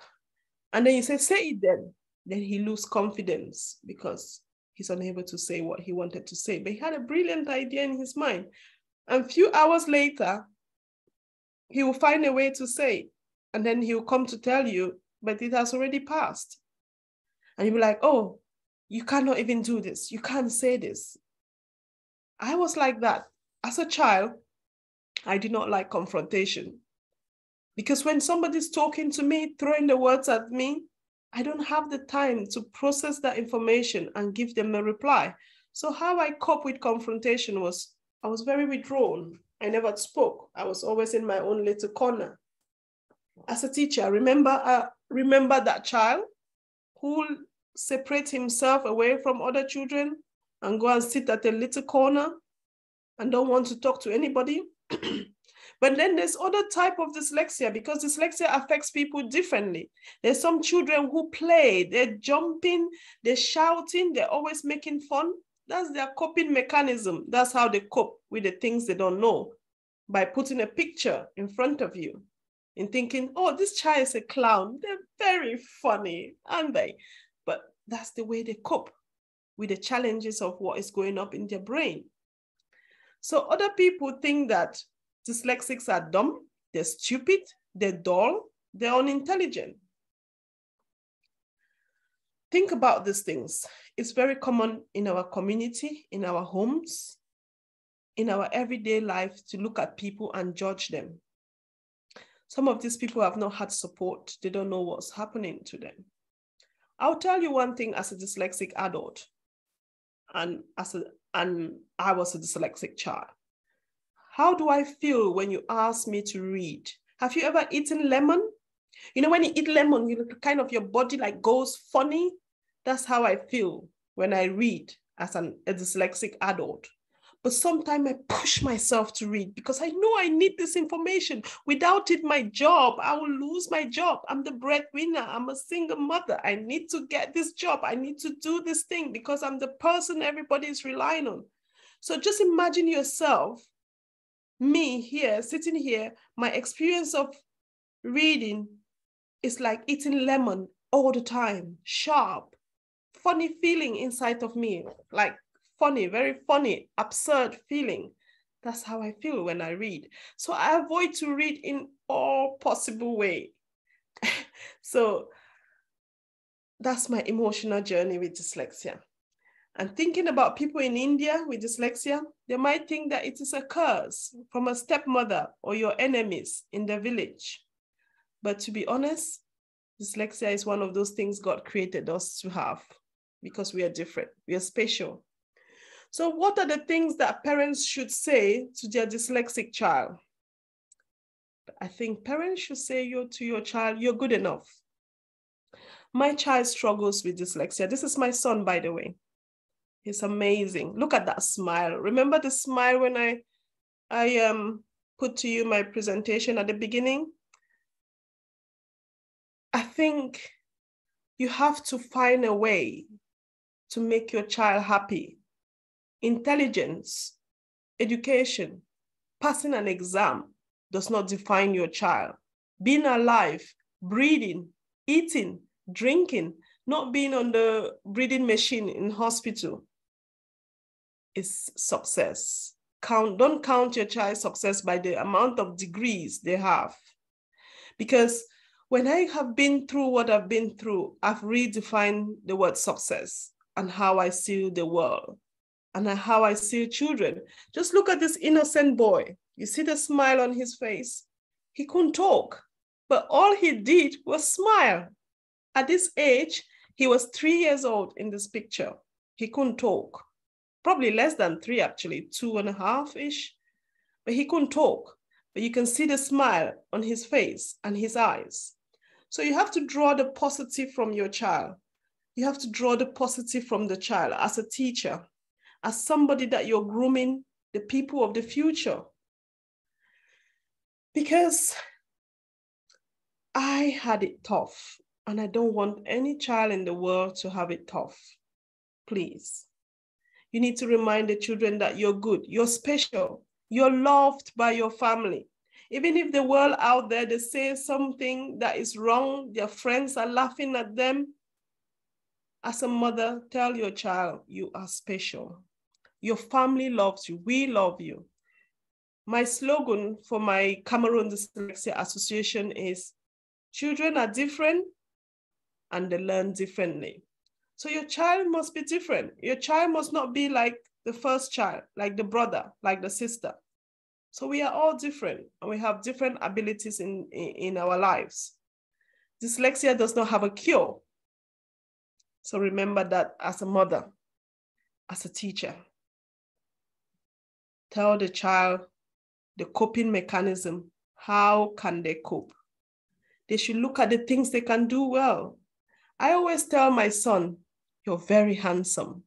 And then you say it then. Then he loses confidence because he's unable to say what he wanted to say. But he had a brilliant idea in his mind. And a few hours later, he will find a way to say it. And then he will come to tell you, but it has already passed. And you'll be like, oh, you cannot even do this. You can't say this. I was like that. As a child, I did not like confrontation. Because when somebody's talking to me, throwing the words at me, I don't have the time to process that information and give them a reply. So how I cope with confrontation was I was very withdrawn. I never spoke. I was always in my own little corner. As a teacher, I remember that child who separates himself away from other children and go and sit at a little corner and don't want to talk to anybody. But then there's other type of dyslexia, because dyslexia affects people differently. There's some children who play, they're jumping, they're shouting, they're always making fun. That's their coping mechanism. That's how they cope with the things they don't know, by putting a picture in front of you and thinking, oh, this child is a clown. They're very funny, aren't they? But that's the way they cope with the challenges of what is going up in their brain. So other people think that dyslexics are dumb, they're stupid, they're dull, they're unintelligent. Think about these things. It's very common in our community, in our homes, in our everyday life to look at people and judge them. Some of these people have not had support. They don't know what's happening to them. I'll tell you one thing as a dyslexic adult, and I was a dyslexic child. How do I feel when you ask me to read? Have you ever eaten lemon? You know, when you eat lemon, kind of your body like goes funny. That's how I feel when I read as a dyslexic adult. But sometimes I push myself to read because I know I need this information. Without it, my job, I will lose my job. I'm the breadwinner. I'm a single mother. I need to get this job. I need to do this thing because I'm the person everybody is relying on. So just imagine yourself, me here, sitting here, my experience of reading is like eating lemon all the time, sharp, funny feeling inside of me, like funny, very funny, absurd feeling. That's how I feel when I read. So I avoid to read in all possible way. So that's my emotional journey with dyslexia. And thinking about people in India with dyslexia, they might think that it is a curse from a stepmother or your enemies in the village. But to be honest, dyslexia is one of those things God created us to have because we are different, we are special. So what are the things that parents should say to their dyslexic child? I think parents should say to your child, you're good enough. My child struggles with dyslexia. This is my son, by the way. He's amazing. Look at that smile. Remember the smile when I put to you my presentation at the beginning? I think you have to find a way to make your child happy. Intelligence, education, passing an exam does not define your child. Being alive, breathing, eating, drinking, not being on the breathing machine in hospital is success. Don't count your child's success by the amount of degrees they have. Because when I have been through what I've been through, I've redefined the word success and how I see the world and how I see children. Just look at this innocent boy. You see the smile on his face. He couldn't talk, but all he did was smile. At this age, he was 3 years old in this picture. He couldn't talk. Probably less than 3, actually, 2.5-ish. But he couldn't talk. But you can see the smile on his face and his eyes. So you have to draw the positive from your child. You have to draw the positive from the child as a teacher, as somebody that you're grooming the people of the future. Because I had it tough, and I don't want any child in the world to have it tough. Please. You need to remind the children that you're good, you're special, you're loved by your family. Even if the world out there, they say something that is wrong, their friends are laughing at them. As a mother, tell your child, you are special. Your family loves you, we love you. My slogan for my Cameroon Dyslexia Association is, children are different and they learn differently. So your child must be different. Your child must not be like the first child, like the brother, like the sister. So we are all different and we have different abilities in our lives. Dyslexia does not have a cure. So remember that as a mother, as a teacher. tell the child the coping mechanism. How can they cope? They should look at the things they can do well. I always tell my son, you're very handsome.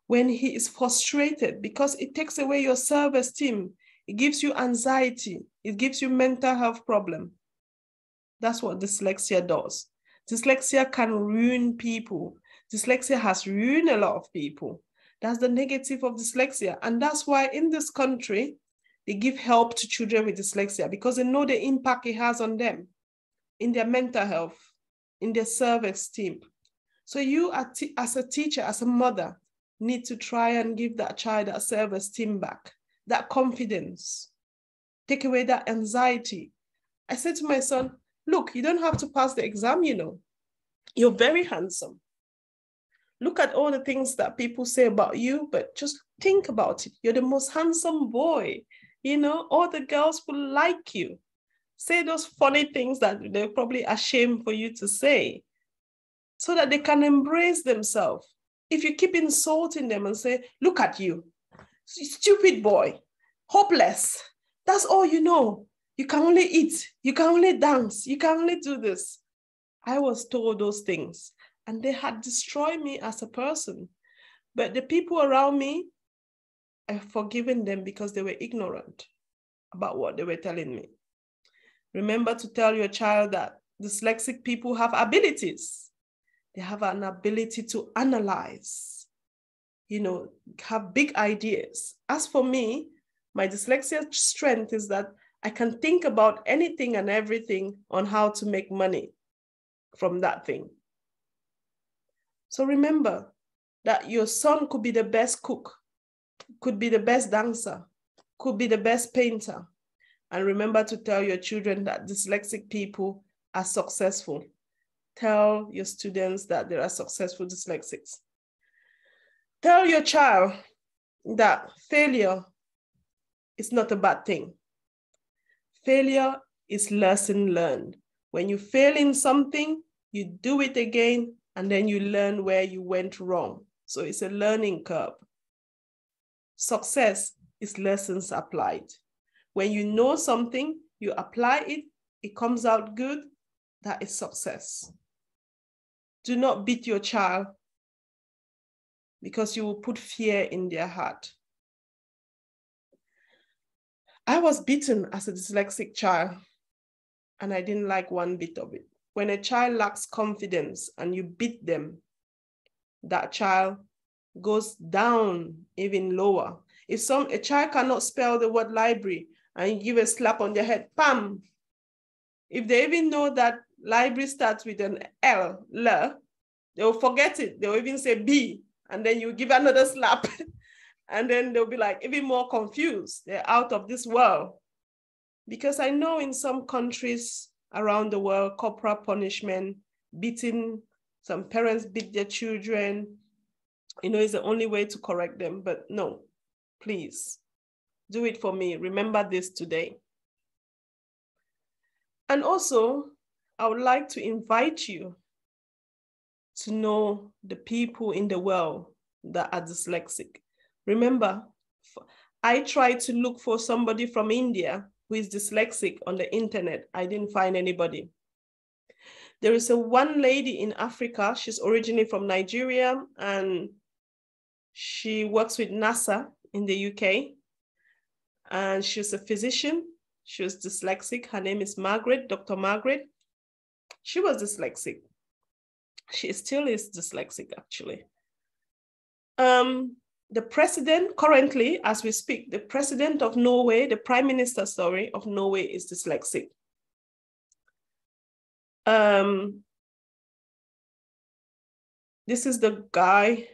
When he is frustrated, because it takes away your self-esteem, it gives you anxiety, it gives you mental health problem. That's what dyslexia does. Dyslexia can ruin people. Dyslexia has ruined a lot of people. That's the negative of dyslexia. And that's why in this country, they give help to children with dyslexia because they know the impact it has on them, in their mental health, in their self-esteem. So you as a teacher, as a mother, need to try and give that child that self-esteem back, that confidence, take away that anxiety. I said to my son, look, you don't have to pass the exam, you know. You're very handsome. Look at all the things that people say about you, but just think about it. You're the most handsome boy. You know, all the girls will like you. Say those funny things that they're probably ashamed for you to say so that they can embrace themselves. If you keep insulting them and say, look at you, stupid boy, hopeless, that's all you know. You can only eat, you can only dance, you can only do this. I was told those things and they had destroyed me as a person. But the people around me, I've forgiven them because they were ignorant about what they were telling me. Remember to tell your child that dyslexic people have abilities. They have an ability to analyze, you know, have big ideas. As for me, my dyslexia strength is that I can think about anything and everything on how to make money from that thing. So remember that your son could be the best cook, could be the best dancer, could be the best painter. And remember to tell your children that dyslexic people are successful. Tell your students that there are successful dyslexics. Tell your child that failure is not a bad thing. Failure is lesson learned. When you fail in something, you do it again, and then you learn where you went wrong. So it's a learning curve. Success is lessons applied. When you know something, you apply it, it comes out good, that is success. Do not beat your child because you will put fear in their heart. I was beaten as a dyslexic child and I didn't like one bit of it. When a child lacks confidence and you beat them, that child goes down even lower. If a child cannot spell the word library and you give a slap on their head, pam. If they even know that library starts with an L, they'll forget it. They'll even say B, and then you give another slap. And then they'll be like even more confused. They're out of this world. Because I know in some countries around the world, corporal punishment, beating, some parents beat their children, you know, is the only way to correct them. But no, please do it for me. Remember this today. And also, I would like to invite you to know the people in the world that are dyslexic. Remember, I tried to look for somebody from India who is dyslexic on the internet. I didn't find anybody. There is one lady in Africa. She's originally from Nigeria and she works with NASA in the UK. And she's a physician. She was dyslexic. Her name is Margaret, Dr. Margaret. She was dyslexic. She still is dyslexic, actually. The president currently, as we speak, the president of Norway, the prime minister, sorry, of Norway is dyslexic. This is the guy,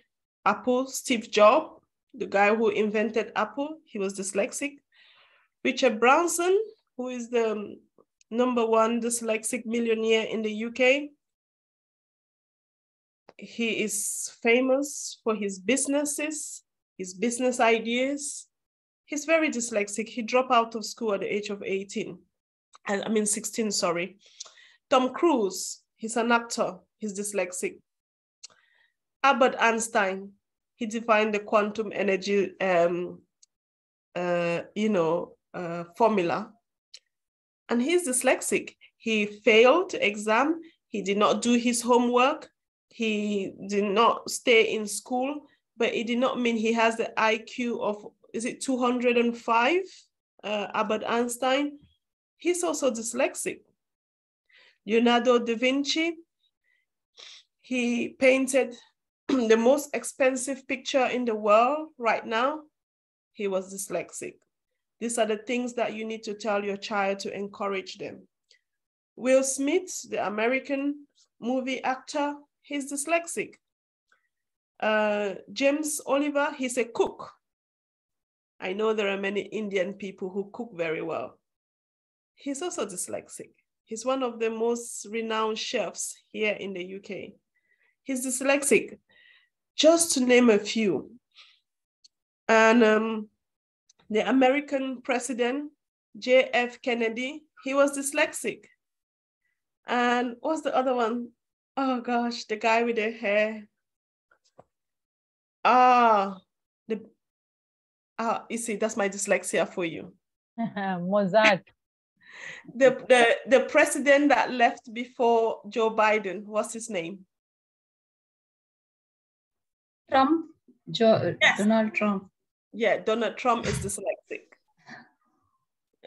Apple, Steve Jobs, the guy who invented Apple. He was dyslexic. Richard Branson, who is the #1 dyslexic millionaire in the UK. He is famous for his businesses, his business ideas. He's very dyslexic. He dropped out of school at the age of 16, sorry. Tom Cruise, he's an actor, he's dyslexic. Albert Einstein, he defined the quantum energy formula. And he's dyslexic. He failed exam. He did not do his homework. He did not stay in school, but it did not mean he has the IQ of, is it 205? Albert Einstein. He's also dyslexic. Leonardo da Vinci, he painted the most expensive picture in the world right now. He was dyslexic. These are the things that you need to tell your child to encourage them. Will Smith, the American movie actor, he's dyslexic. James Oliver, he's a cook. I know there are many Indian people who cook very well. He's also dyslexic. He's one of the most renowned chefs here in the UK. He's dyslexic, just to name a few. And the American president, J.F. Kennedy, he was dyslexic. And what's the other one? Oh gosh, the guy with the hair. You see, that's my dyslexia for you. Mozart. The president that left before Joe Biden, what's his name? Trump. Yes. Donald Trump. Yeah, Donald Trump is dyslexic.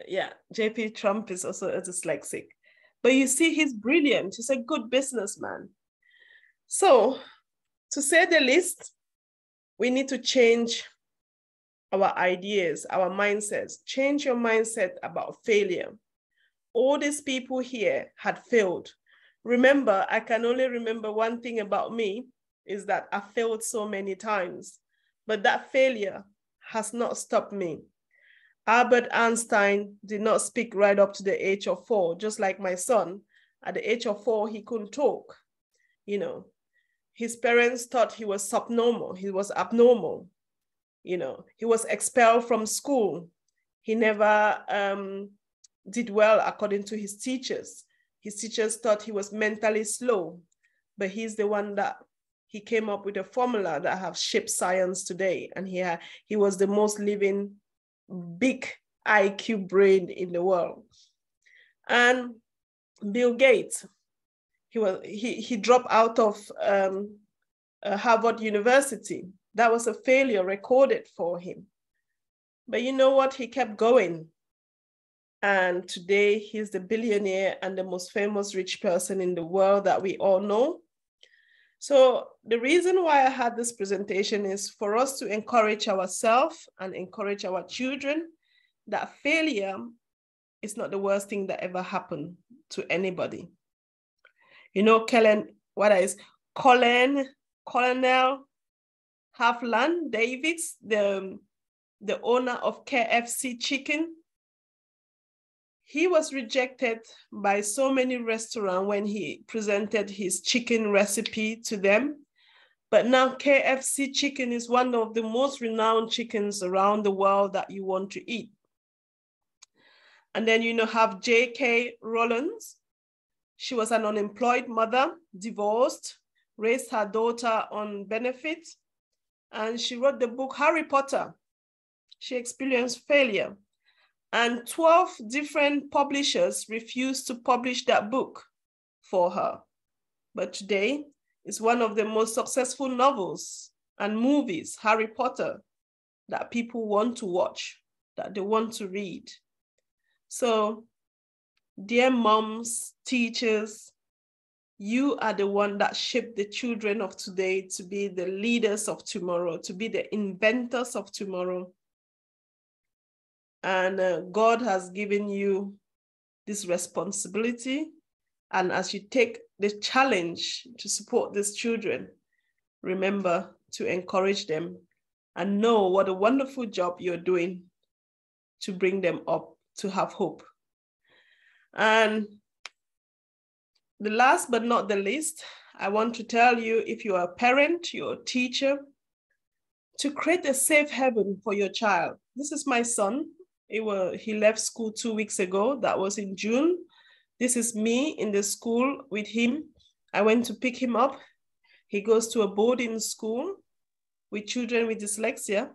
Yeah, JP Trump is also a dyslexic. But you see, he's brilliant. He's a good businessman. So, to say the least, we need to change our ideas, our mindsets. Change your mindset about failure. All these people here had failed. Remember, I can only remember one thing about me, is that I failed so many times. But that failure has not stopped me. Albert Einstein did not speak right up to the age of 4, just like my son. At the age of 4, he couldn't talk. You know, his parents thought he was subnormal. He was abnormal. You know, he was expelled from school. He never did well according to his teachers. His teachers thought he was mentally slow, but he's the one that he came up with a formula that has shaped science today. And he was the most living big IQ brain in the world. And Bill Gates, he dropped out of Harvard University. That was a failure recorded for him. But you know what? He kept going. And today he's the billionaire and the most famous rich person in the world that we all know. So the reason why I had this presentation is for us to encourage ourselves and encourage our children that failure is not the worst thing that ever happened to anybody. You know, Colonel Hafland Davids, the owner of KFC Chicken, he was rejected by so many restaurants when he presented his chicken recipe to them. But now KFC Chicken is one of the most renowned chickens around the world that you want to eat. And then you have J.K. Rowling. She was an unemployed mother, divorced, raised her daughter on benefits, and she wrote the book Harry Potter. She experienced failure. And 12 different publishers refused to publish that book for her. But today, it's one of the most successful novels and movies, Harry Potter, that people want to watch, that they want to read. So, dear moms, teachers, you are the one that shaped the children of today to be the leaders of tomorrow, to be the inventors of tomorrow. And God has given you this responsibility. And as you take the challenge to support these children, remember to encourage them and know what a wonderful job you're doing to bring them up to have hope. And the last but not the least, I want to tell you, if you are a parent, you're a teacher, to create a safe haven for your child. This is my son. He left school 2 weeks ago. That was in June. This is me in the school with him. I went to pick him up. He goes to a boarding school with children with dyslexia.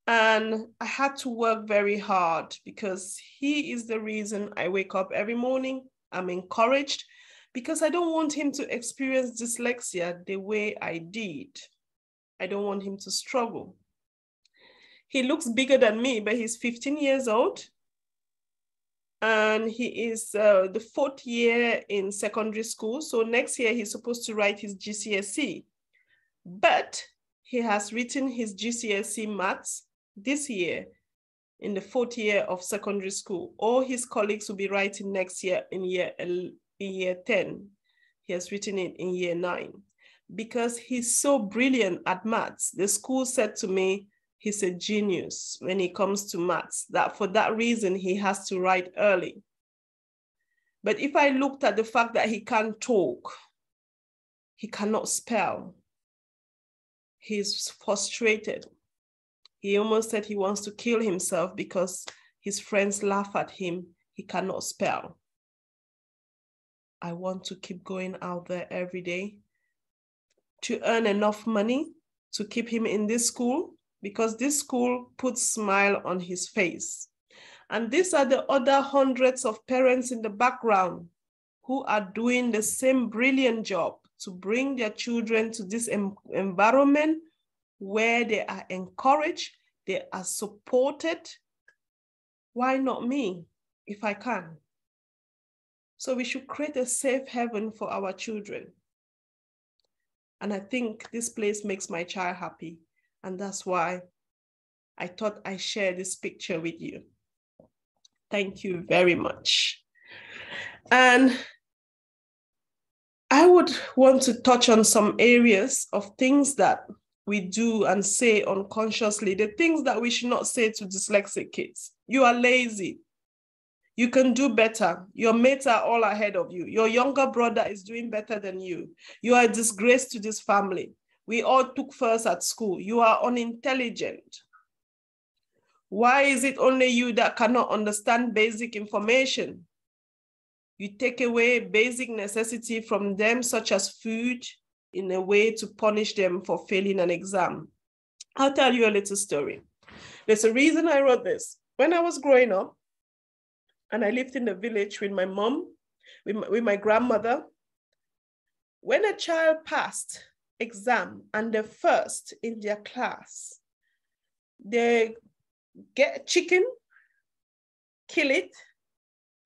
And I had to work very hard because he is the reason I wake up every morning. I'm encouraged because I don't want him to experience dyslexia the way I did. I don't want him to struggle. He looks bigger than me, but he's 15 years old. And he is the 4th year in secondary school. So next year, he's supposed to write his GCSE. But he has written his GCSE maths this year in the 4th year of secondary school. All his colleagues will be writing next year in year 10. He has written it in year 9. Because he's so brilliant at maths, the school said to me, he's a genius when it comes to maths, that for that reason, he has to write early. But if I looked at the fact that he can't talk, he cannot spell, he's frustrated. He almost said he wants to kill himself because his friends laugh at him. He cannot spell. I want to keep going out there every day to earn enough money to keep him in this school, because this school puts a smile on his face. And these are the other hundreds of parents in the background who are doing the same brilliant job to bring their children to this environment where they are encouraged, they are supported. Why not me, if I can? So we should create a safe haven for our children. And I think this place makes my child happy. And that's why I thought I'd share this picture with you. Thank you very much. And I would want to touch on some areas of things that we do and say unconsciously, the things that we should not say to dyslexic kids. You are lazy. You can do better. Your mates are all ahead of you. Your younger brother is doing better than you. You are a disgrace to this family. We all took first at school. You are unintelligent. Why is it only you that cannot understand basic information? You take away basic necessity from them, such as food, in a way to punish them for failing an exam. I'll tell you a little story. There's a reason I wrote this. When I was growing up, and I lived in the village with my mom, with my grandmother, when a child passed exam and they're first in their class, they get chicken, kill it,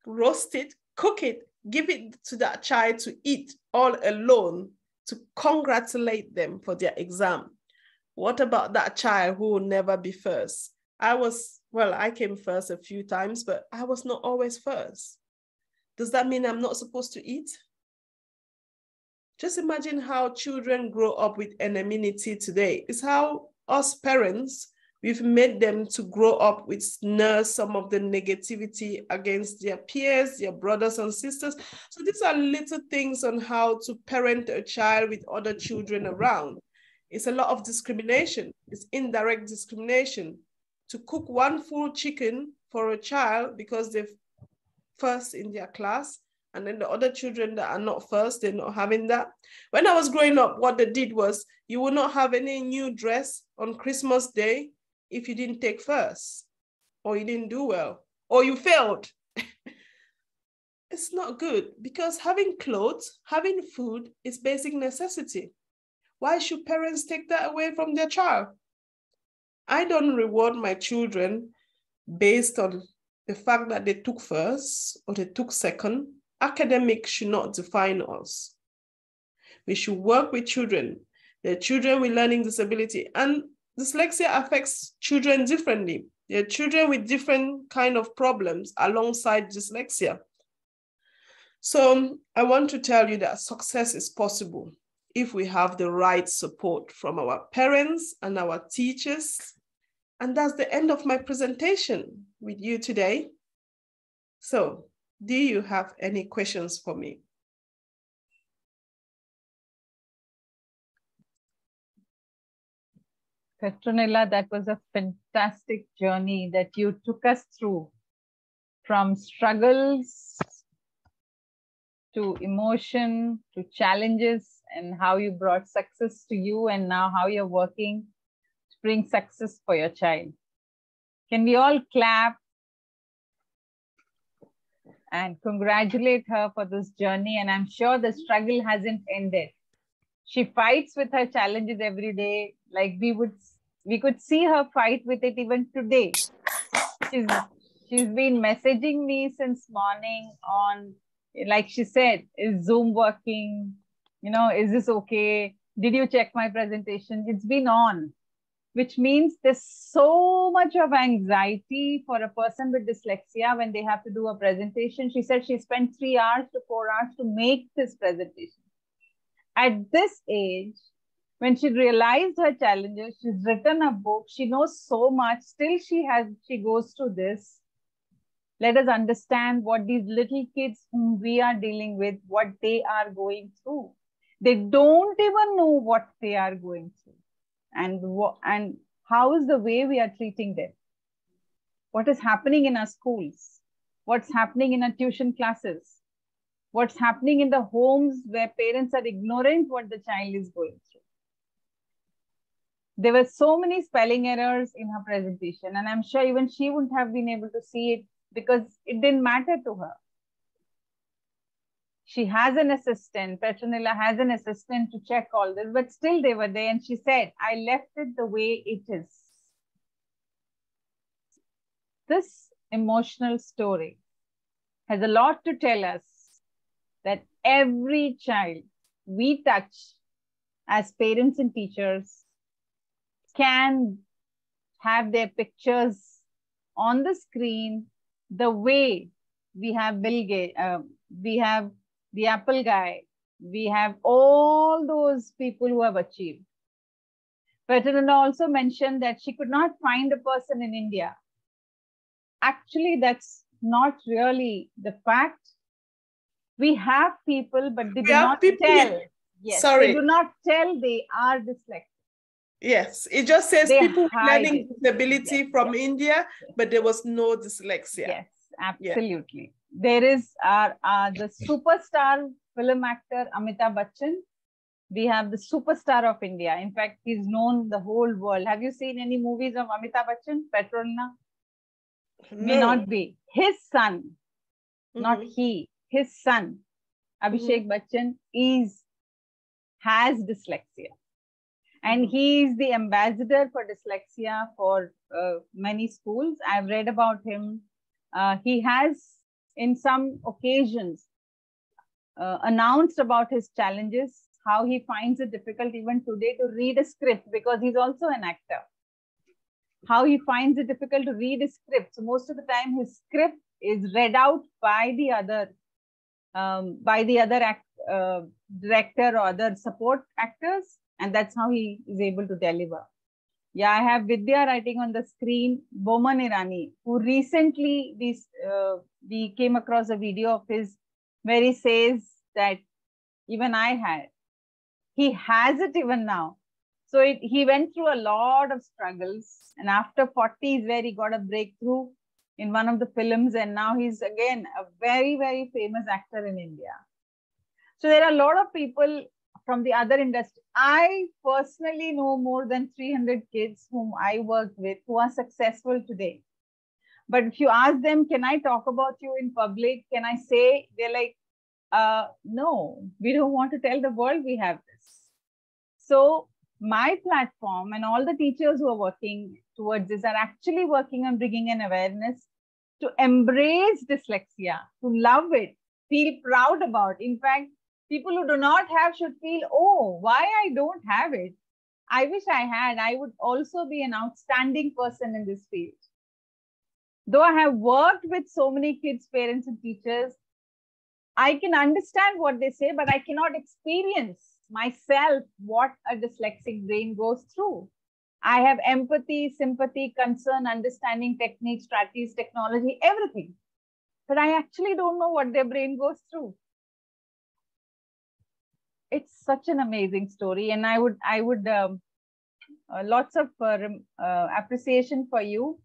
roast it, cook it, give it to that child to eat all alone to congratulate them for their exam. What about that child who will never be first? I came first a few times, but I was not always first. Does that mean I'm not supposed to eat? Just imagine how children grow up with anonymity today. It's how us parents, we've made them to grow up with some of the negativity against their peers, their brothers and sisters. So these are little things on how to parent a child with other children around. It's a lot of discrimination. It's indirect discrimination. To cook one full chicken for a child because they're first in their class, and then the other children that are not first, they're not having that. When I was growing up, what they did was you will not have any new dress on Christmas Day if you didn't take first, or you didn't do well, or you failed. It's not good, because having clothes, having food is basic necessity. Why should parents take that away from their child? I don't reward my children based on the fact that they took first or they took second. Academics should not define us. We should work with children. There are children with learning disability, and dyslexia affects children differently. There are children with different kind of problems alongside dyslexia. So I want to tell you that success is possible if we have the right support from our parents and our teachers. And that's the end of my presentation with you today. So, do you have any questions for me? Petronila, that was a fantastic journey that you took us through, from struggles to emotion to challenges, and how you brought success to you, and now how you're working to bring success for your child. Can we all clap and congratulate her for this journey? And I'm sure the struggle hasn't ended. She fights with her challenges every day. Like we could see her fight with it even today. She's been messaging me since morning on, like she said, is Zoom working? You know, is this okay? Did you check my presentation? It's been on, which means there's so much of anxiety for a person with dyslexia when they have to do a presentation. She said she spent 3 hours to 4 hours to make this presentation. At this age, when she realized her challenges, she's written a book, she knows so much, still she goes through this. Let us understand what these little kids whom we are dealing with, what they are going through. They don't even know what they are going through. And how is the way we are treating them? What is happening in our schools? What's happening in our tuition classes? What's happening in the homes where parents are ignorant what the child is going through? There were so many spelling errors in her presentation, and I'm sure even she wouldn't have been able to see it because it didn't matter to her. She has an assistant, Petronila has an assistant to check all this, but still they were there. And she said, I left it the way it is. This emotional story has a lot to tell us that every child we touch as parents and teachers can have their pictures on the screen the way we have Bill Gates, we have the Apple guy, we have all those people who have achieved. Petronila also mentioned that she could not find a person in India. Actually, that's not really the fact. We have people, but they do not tell. Yes, sorry. They do not tell they are dyslexic. Yes, it just says they people with learning it. disability from India, but there was no dyslexia. Yes, absolutely. There is the superstar film actor Amitabh Bachchan. We have the superstar of India. In fact, he's known the whole world. Have you seen any movies of Amitabh Bachchan? Petronila? No. May not be. His son, not he, his son, Abhishek Bachchan, has dyslexia. And he is the ambassador for dyslexia for many schools. I've read about him. He has, in some occasions, announced about his challenges, how he finds it difficult even today to read a script because he's also an actor. How he finds it difficult to read a script. So most of the time, his script is read out by the other director or other support actors. And that's how he is able to deliver. Yeah, I have Vidya writing on the screen, Boman Irani, who recently we came across a video of his where he says that even I had. He has it even now. So he went through a lot of struggles. And after 40 is where he got a breakthrough in one of the films. And now he's again a very, very famous actor in India. So there are a lot of people from the other industry. I personally know more than 300 kids whom I work with who are successful today. But if you ask them, can I talk about you in public? Can I say? They're like, no, we don't want to tell the world we have this. So my platform and all the teachers who are working towards this are actually working on bringing an awareness to embrace dyslexia, to love it, feel proud about. In fact, people who do not have should feel, oh, why I don't have it? I wish I had. I would also be an outstanding person in this field. Though I have worked with so many kids, parents, and teachers, I can understand what they say, but I cannot experience myself what a dyslexic brain goes through. I have empathy, sympathy, concern, understanding, techniques, strategies, technology, everything. But I actually don't know what their brain goes through. It's such an amazing story, and I would lots of appreciation for you,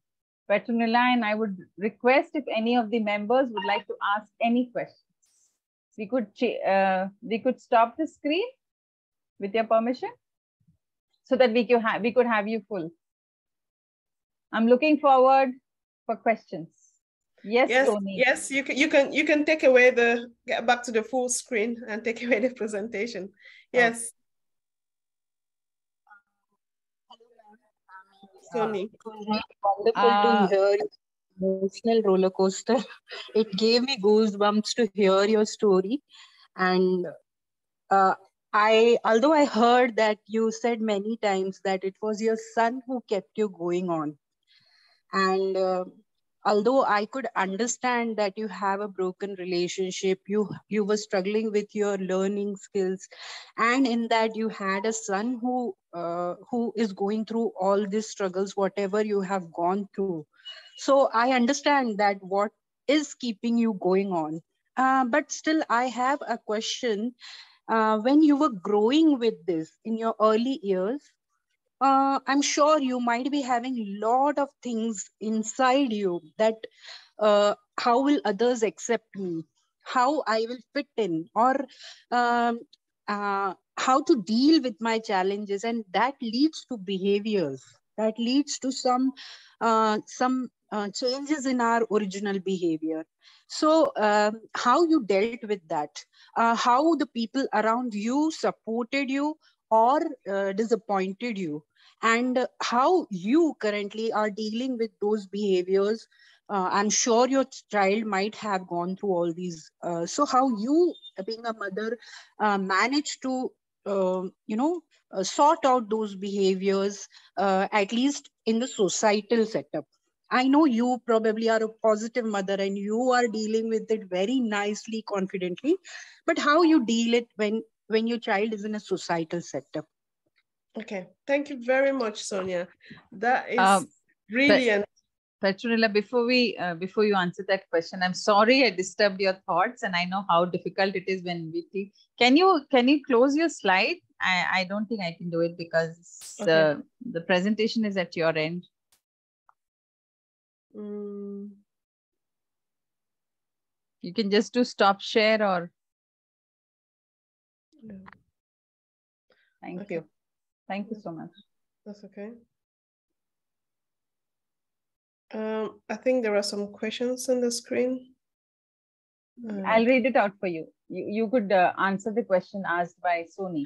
Petronila, and I would request if any of the members would like to ask any questions. We could stop the screen with your permission, so that we could have you full. I'm looking forward for questions. Yes, yes, Tony. yes, you can take away get back to the full screen and take away the presentation. Yes. Tony. It was really wonderful to hear your emotional roller coaster. It gave me goosebumps to hear your story. And uh, although I heard that you said many times that it was your son who kept you going on. And although I could understand that you have a broken relationship, you were struggling with your learning skills, and in that you had a son who is going through all these struggles, whatever you have gone through. So I understand that what is keeping you going on. But still, I have a question. When you were growing with this in your early years, I'm sure you might be having a lot of things inside you that how will others accept me? How I will fit in, or um, how to deal with my challenges, and that leads to behaviors. That leads to some changes in our original behavior. So, how you dealt with that? How the people around you supported you or disappointed you? And how you currently are dealing with those behaviors. I'm sure your child might have gone through all these. So how you, being a mother, manage to sort out those behaviors, at least in the societal setup. I know you probably are a positive mother and you are dealing with it very nicely, confidently, but how you deal it when your child is in a societal setup? Okay, thank you very much, Sonia. That is brilliant. Petronila, before you answer that question, I'm sorry I disturbed your thoughts, and I know how difficult it is when we think. Can you close your slide? I don't think I can do it because Okay. the presentation is at your end. You can just do stop share or. No. Thank you. Thank you so much. That's okay. I think there are some questions on the screen. I'll read it out for you. You could answer the question asked by Sony.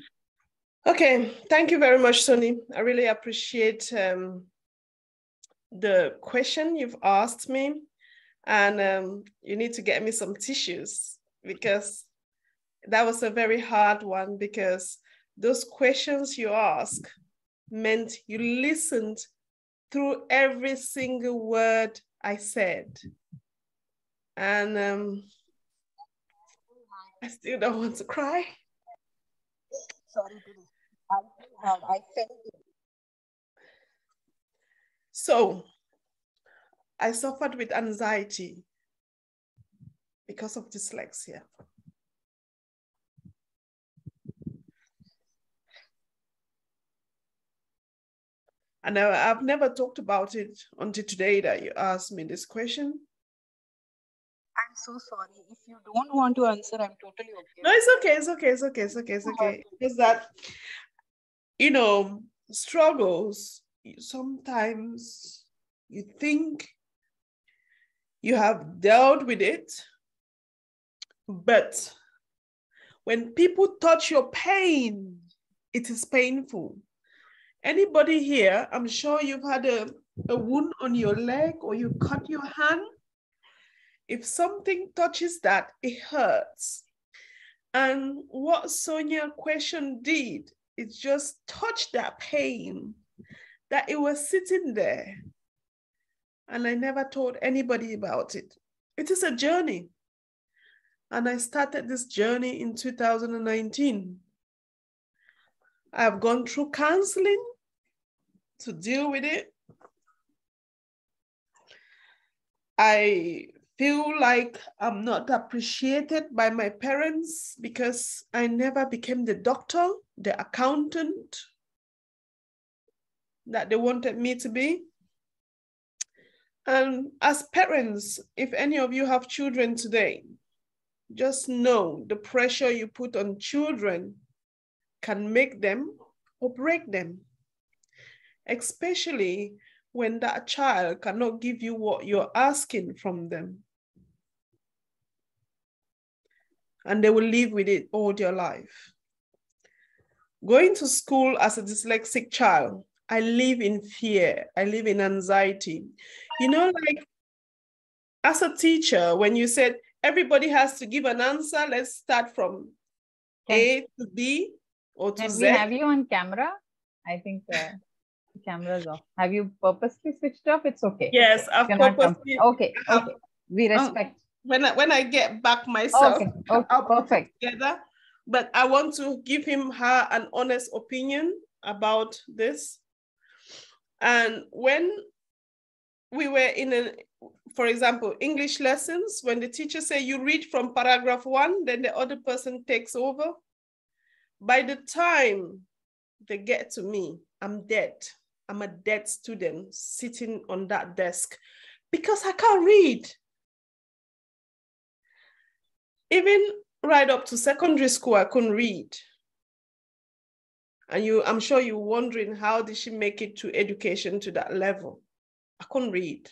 Okay, thank you very much, Sony. I really appreciate the question you've asked me, and you need to get me some tissues because that was a very hard one, because those questions you ask meant you listened through every single word I said. And I still don't want to cry. Sorry, I felt it. So I suffered with anxiety because of dyslexia. And I've never talked about it until today that you asked me this question. I'm so sorry. If you don't want to answer, I'm totally okay. No, it's okay. It's okay. It's okay. It's okay. It's okay. It's that, struggles, sometimes you think you have dealt with it, but when people touch your pain, it is painful. Anybody here, I'm sure you've had a wound on your leg or you cut your hand. If something touches that, it hurts. And what Sonia's question did, it just touched that pain, that it was sitting there. And I never told anybody about it. It is a journey. And I started this journey in 2019. I've gone through counseling to deal with it. I feel like I'm not appreciated by my parents because I never became the doctor, the accountant that they wanted me to be. And as parents, if any of you have children today, just know the pressure you put on children can make them or break them, especially when that child cannot give you what you're asking from them. And they will live with it all their life. Going to school as a dyslexic child, I live in fear. I live in anxiety. You know, like as a teacher, when you said everybody has to give an answer, let's start from A to B or to Z. Can we have you on camera? I think the camera's off. Have you purposely switched off? It's okay. Yes, I've purposely. Okay, okay. We respect. When I get back myself, okay, I'll perfect. put it together. But I want to give her an honest opinion about this. And when we were for example, English lessons, when the teacher say you read from paragraph 1, then the other person takes over. By the time they get to me, I'm dead. I'm a dead student sitting on that desk because I can't read. Even right up to secondary school, I couldn't read. And I'm sure you're wondering, how did she make it to education to that level? I couldn't read.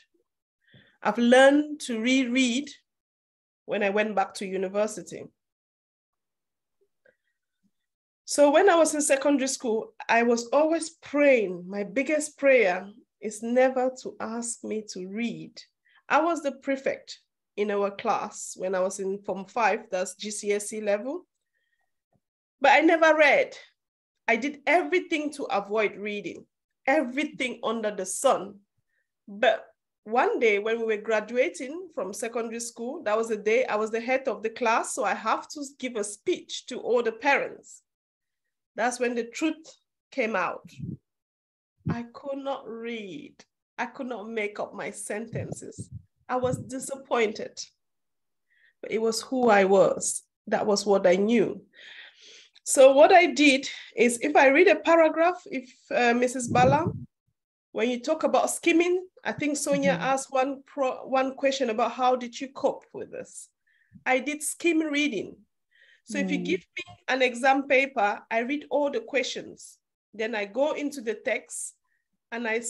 I've learned to reread when I went back to university. So when I was in secondary school, I was always praying. My biggest prayer is never to ask me to read. I was the prefect in our class when I was in Form 5, that's GCSE level. But I never read. I did everything to avoid reading, everything under the sun. But one day when we were graduating from secondary school, that was the day I was the head of the class, so I have to give a speech to all the parents. That's when the truth came out. I could not read. I could not make up my sentences. I was disappointed, but it was who I was. That was what I knew. So what I did is, if I read a paragraph, if Mrs. Bala, when you talk about skimming, I think Sonia asked one question about how did you cope with this? I did skim reading. So if you give me an exam paper, I read all the questions. Then I go into the text and I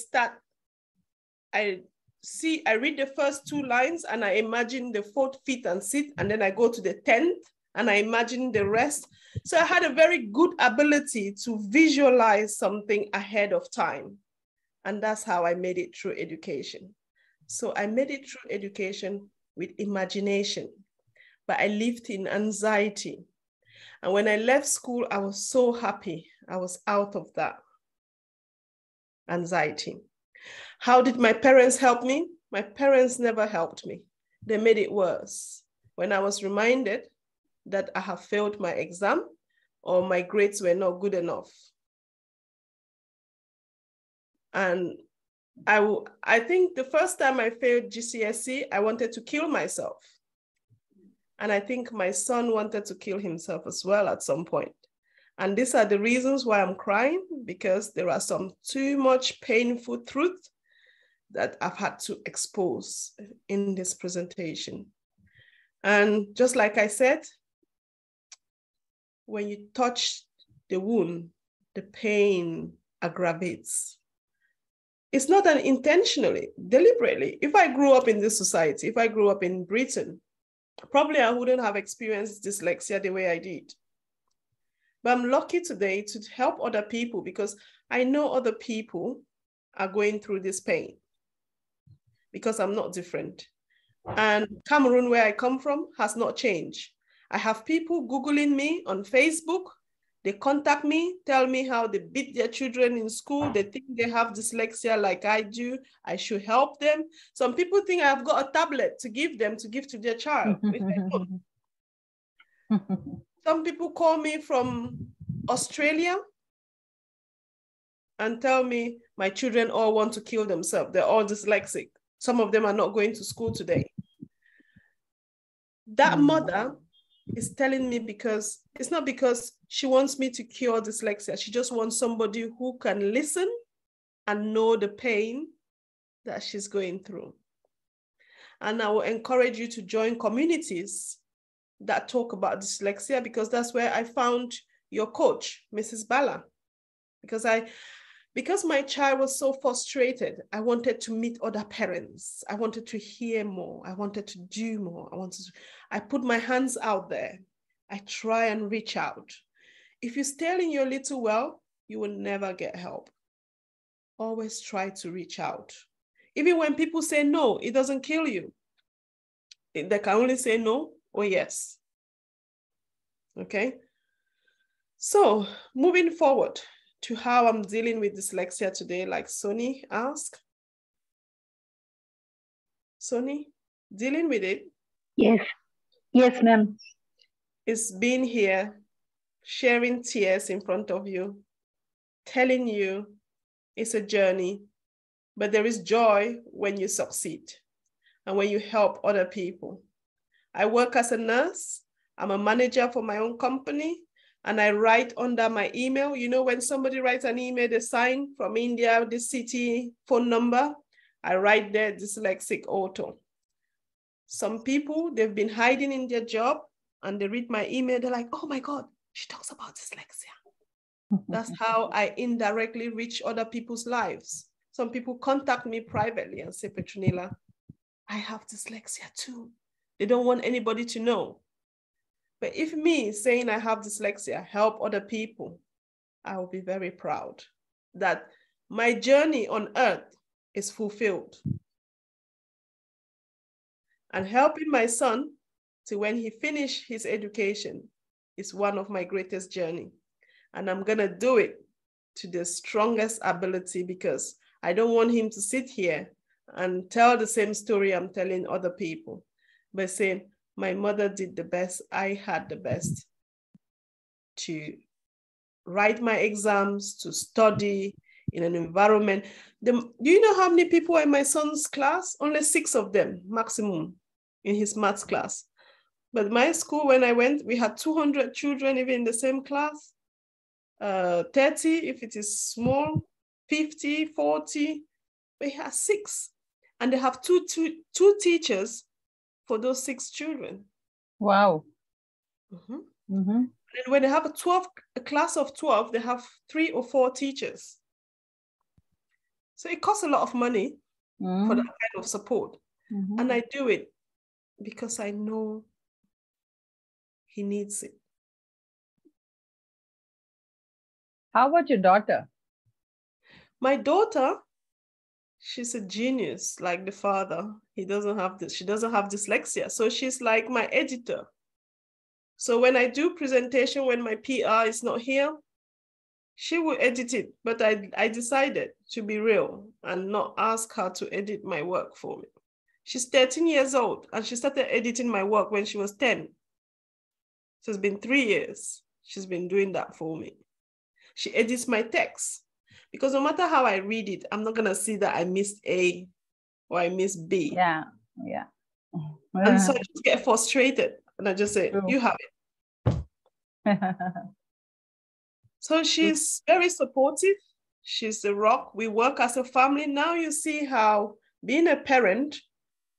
read the first 2 lines and I imagine the 4th, 5th, and 6th, and then I go to the 10th and I imagine the rest. So I had a very good ability to visualize something ahead of time. And that's how I made it through education. So I made it through education with imagination, but I lived in anxiety. And when I left school, I was so happy. I was out of that anxiety. How did my parents help me? My parents never helped me. They made it worse. When I was reminded that I have failed my exam or my grades were not good enough. And I think the first time I failed GCSE, I wanted to kill myself. And I think my son wanted to kill himself as well at some point. And these are the reasons why I'm crying, because there are some too much painful truth that I've had to expose in this presentation. And just like I said, when you touch the wound, the pain aggravates. It's not intentionally, deliberately. If I grew up in this society, if I grew up in Britain, probably I wouldn't have experienced dyslexia the way I did. But I'm lucky today to help other people because I know other people are going through this pain because I'm not different. And Cameroon, where I come from, has not changed. I have people Googling me on Facebook. They contact me, tell me how they beat their children in school. They think they have dyslexia like I do. I should help them. Some people think I've got a tablet to give them to give to their child, which I don't. Some people call me from Australia and tell me my children all want to kill themselves. They're all dyslexic. Some of them are not going to school today. That mother is telling me because it's not because she wants me to cure dyslexia. She just wants somebody who can listen and know the pain that she's going through. And I will encourage you to join communities that talk about dyslexia, because that's where I found your coach, Mrs. Bala. Because Because my child was so frustrated, I wanted to meet other parents. I wanted to hear more. I wanted to do more. I put my hands out there. I try and reach out. If you stay in your little well, you will never get help. Always try to reach out. Even when people say no, it doesn't kill you. They can only say no or yes. Okay? So moving forward to how I'm dealing with dyslexia today, like Sony asked. Sony, dealing with it? Yes. Yes, ma'am. It's being here, sharing tears in front of you, telling you it's a journey, but there is joy when you succeed and when you help other people. I work as a nurse. I'm a manager for my own company, and I write under my email. You know, when somebody writes an email, they sign from India, the city, phone number, I write there dyslexic auto. Some people, they've been hiding in their job and they read my email. They're like, oh my God, she talks about dyslexia. That's how I indirectly reach other people's lives. Some people contact me privately and say, Petronila, I have dyslexia too. They don't want anybody to know. But if me saying I have dyslexia help other people, I will be very proud that my journey on earth is fulfilled. And helping my son to when he finished his education is one of my greatest journey. And I'm gonna do it to the strongest ability because I don't want him to sit here and tell the same story I'm telling other people, but saying, my mother did the best, I had the best to write my exams, to study in an environment. Do you know how many people are in my son's class? Only 6 of them, maximum, in his maths class. But my school, when I went, we had 200 children even in the same class, 30 if it is small, 50, 40, but he has 6. And they have two teachers for those 6 children. Wow. Mm-hmm. Mm-hmm. And when they have a class of 12, they have 3 or 4 teachers. So it costs a lot of money for that kind of support. Mm-hmm. And I do it because I know he needs it. How about your daughter? My daughter, she's a genius like the father. She doesn't have dyslexia. So she's like my editor. So when I do presentation, when my PR is not here, she will edit it. But I decided to be real and not ask her to edit my work for me. She's 13 years old and she started editing my work when she was 10. So it's been 3 years. She's been doing that for me. She edits my text because no matter how I read it, I'm not gonna see that I missed A or I missed B. Yeah. And so I just get frustrated and I just say, True. You have it. So she's very supportive. She's a rock. We work as a family. Now you see how being a parent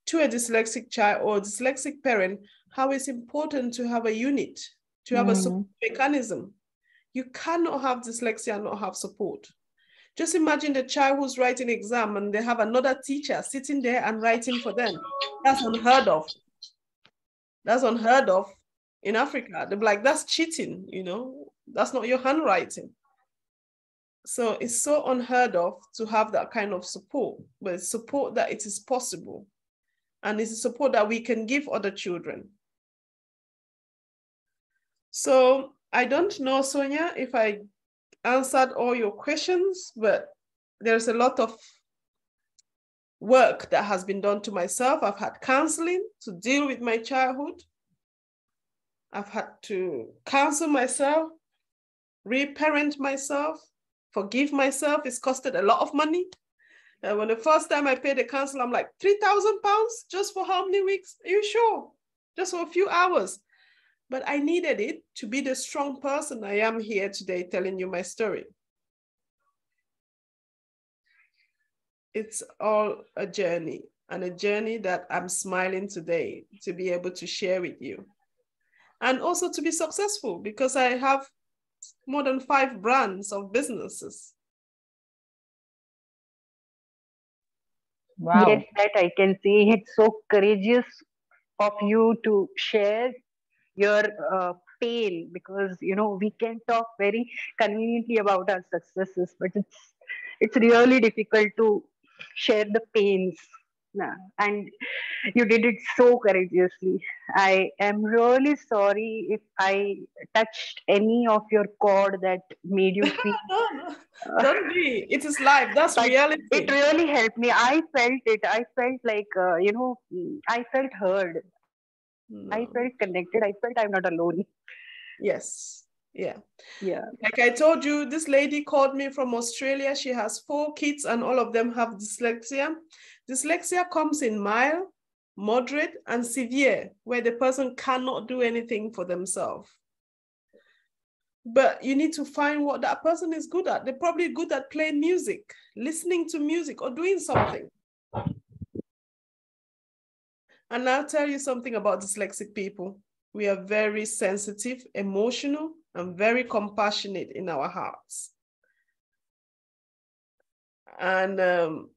to a dyslexic child or a dyslexic parent, how it's important to have a unit, to have a support mechanism. You cannot have dyslexia and not have support. Just imagine the child who's writing an exam and they have another teacher sitting there and writing for them. That's unheard of. That's unheard of in Africa. They're like, that's cheating, you know, that's not your handwriting. So it's so unheard of to have that kind of support, but it's support that it is possible. And it's a support that we can give other children. So I don't know, Sonia, if I answered all your questions, but there's a lot of work that has been done to myself. I've had counseling to deal with my childhood. I've had to counsel myself, reparent myself, forgive myself. It's costed a lot of money. When the first time I paid the counsel, I'm like, £3,000 just for how many weeks? Are you sure? Just for a few hours. But I needed it to be the strong person I am here today telling you my story. It's all a journey, and a journey that I'm smiling today to be able to share with you. And also to be successful because I have more than 5 brands of businesses. Wow. Yes, that I can see. It's so courageous of you to share your pain, because we can talk very conveniently about our successes, but it's really difficult to share the pains. Nah, and you did it so courageously. I am really sorry if I touched any of your chord that made you feel. No, no, don't be. It is life. That's But reality. it really helped me. I felt it. I felt like, I felt heard. No. I felt connected. I felt I'm not alone. Yes. Yeah. Yeah. Like I told you, this lady called me from Australia. She has 4 kids and all of them have dyslexia. Dyslexia comes in mild, moderate, and severe, where the person cannot do anything for themselves. But you need to find what that person is good at. They're probably good at playing music, listening to music, or doing something. And I'll tell you something about dyslexic people. We are very sensitive, emotional, and very compassionate in our hearts. And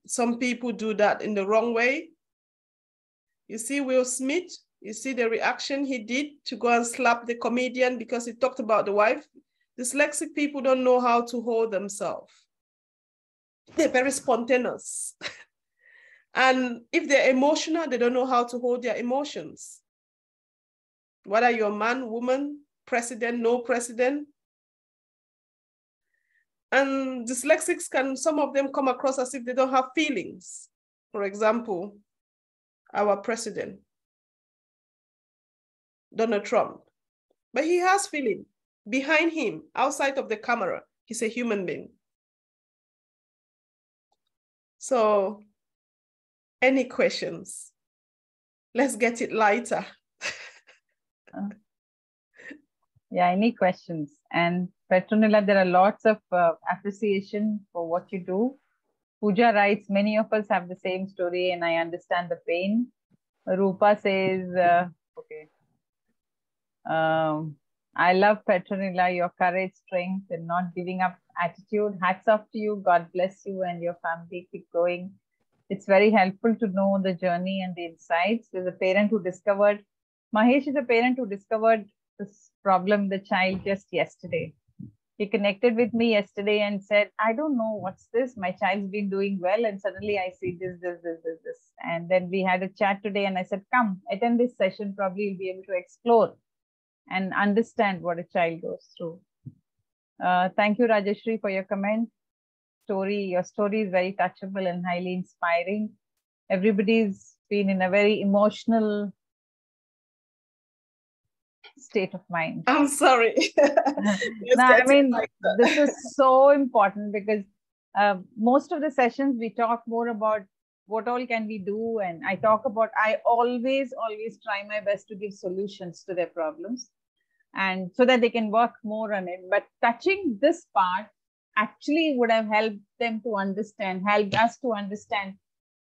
some people do that in the wrong way. You see Will Smith, you see the reaction he did to go and slap the comedian because he talked about the wife. Dyslexic people don't know how to hold themselves. They're very spontaneous. And if they're emotional, they don't know how to hold their emotions. Whether you're a man, woman, president, no president. And dyslexics can, some of them come across as if they don't have feelings. For example, our president, Donald Trump. But he has feeling. Behind him, outside of the camera, he's a human being. So, any questions? Let's get it lighter. Yeah, any questions? And Petronila, there are lots of appreciation for what you do. Pooja writes, many of us have the same story and I understand the pain. Rupa says, okay. I love Petronila, your courage, strength, and not giving up attitude. Hats off to you. God bless you and your family. Keep going. It's very helpful to know the journey and the insights. There's a parent who discovered, Mahesh is a parent who discovered this problem, the child, just yesterday. He connected with me yesterday and said, I don't know what's this. My child's been doing well and suddenly I see this. And then we had a chat today and I said, come, attend this session. Probably you'll be able to explore and understand what a child goes through. Thank you, Rajeshri, for your comment. Your story is very touchable and highly inspiring. Everybody's been in a very emotional state of mind. I'm sorry. No, I mean, this is so important because most of the sessions we talk more about what all can we do, and I always try my best to give solutions to their problems, and so that they can work more on it. But touching this part actually would have helped us to understand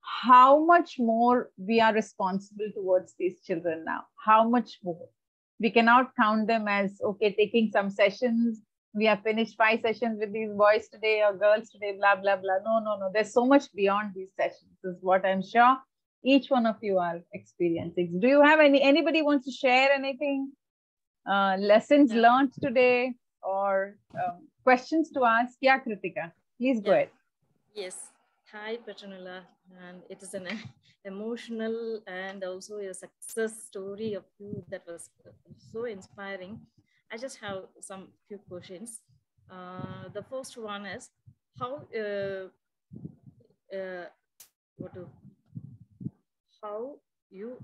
how much more we are responsible towards these children now. How much more. We cannot count them as, okay, taking some sessions. We have finished 5 sessions with these boys today or girls today, blah, blah, blah. No. There's so much beyond these sessions. This is what I'm sure each one of you are experiencing. Do you have anybody wants to share anything? Lessons learned today or questions to ask? Yeah, Kritika, please go ahead. Yes. Hi, Petronila. And it is an emotional and also a success story of you that was so inspiring. I just have some few questions. The first one is how you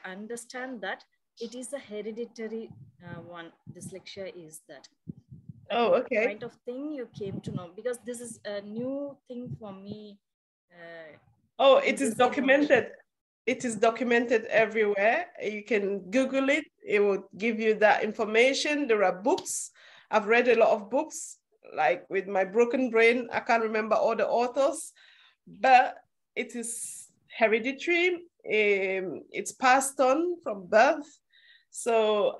understand that it is a hereditary one. Dyslexia is that. Oh, okay. Kind of thing you came to know, because this is a new thing for me. It is documented. It is documented everywhere. You can Google it. It will give you that information. There are books. I've read a lot of books. Like with my broken brain, I can't remember all the authors, but it is hereditary. It's passed on from birth. So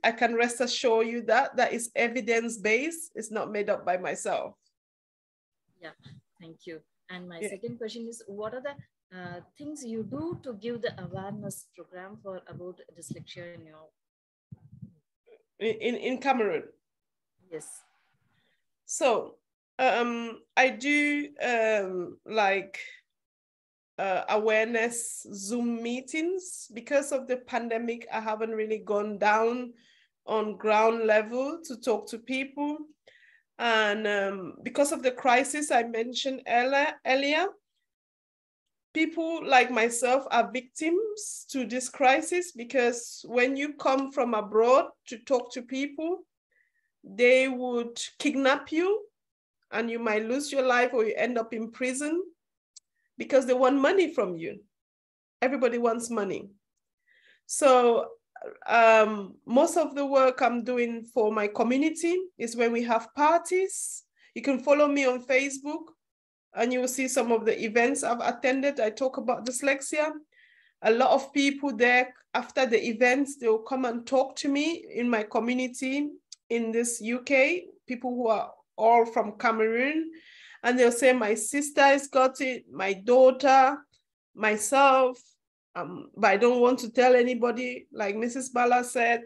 I can rest assure you that is evidence-based. It's not made up by myself. Yeah, thank you. And my second question is, what are the things you do to give the awareness program for about dyslexia in your in Cameroon? Yes. So I do awareness Zoom meetings. Because of the pandemic, I haven't really gone down on ground level to talk to people. And because of the crisis I mentioned earlier, people like myself are victims to this crisis, because when you come from abroad to talk to people, they would kidnap you and you might lose your life, or you end up in prison, because they want money from you. Everybody wants money. So most of the work I'm doing for my community is when we have parties. You can follow me on Facebook and you will see some of the events I've attended. I talk about dyslexia. A lot of people there, after the events, they will come and talk to me in my community in this UK, people who are all from Cameroon, and they'll say, my sister has got it, my daughter, myself, but I don't want to tell anybody. Like Mrs. Bala said,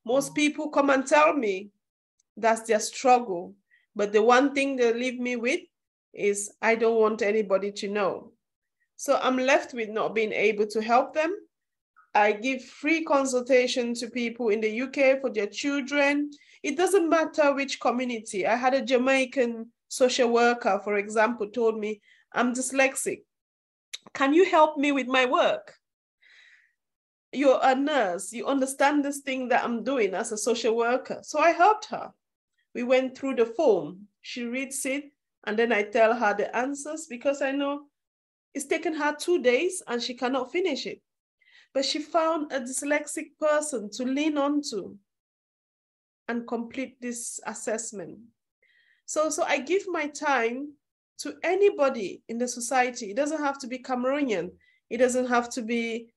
most people come and tell me that's their struggle. But the one thing they leave me with is, I don't want anybody to know. So I'm left with not being able to help them. I give free consultation to people in the UK for their children. It doesn't matter which community. I had a Jamaican social worker, for example, told me, I'm dyslexic. Can you help me with my work? You're a nurse. You understand this thing that I'm doing as a social worker. So I helped her. We went through the form. She reads it, and then I tell her the answers, because I know it's taken her 2 days and she cannot finish it. But she found a dyslexic person to lean onto and complete this assessment. So I give my time to anybody in the society. It doesn't have to be Cameroonian. It doesn't have to be,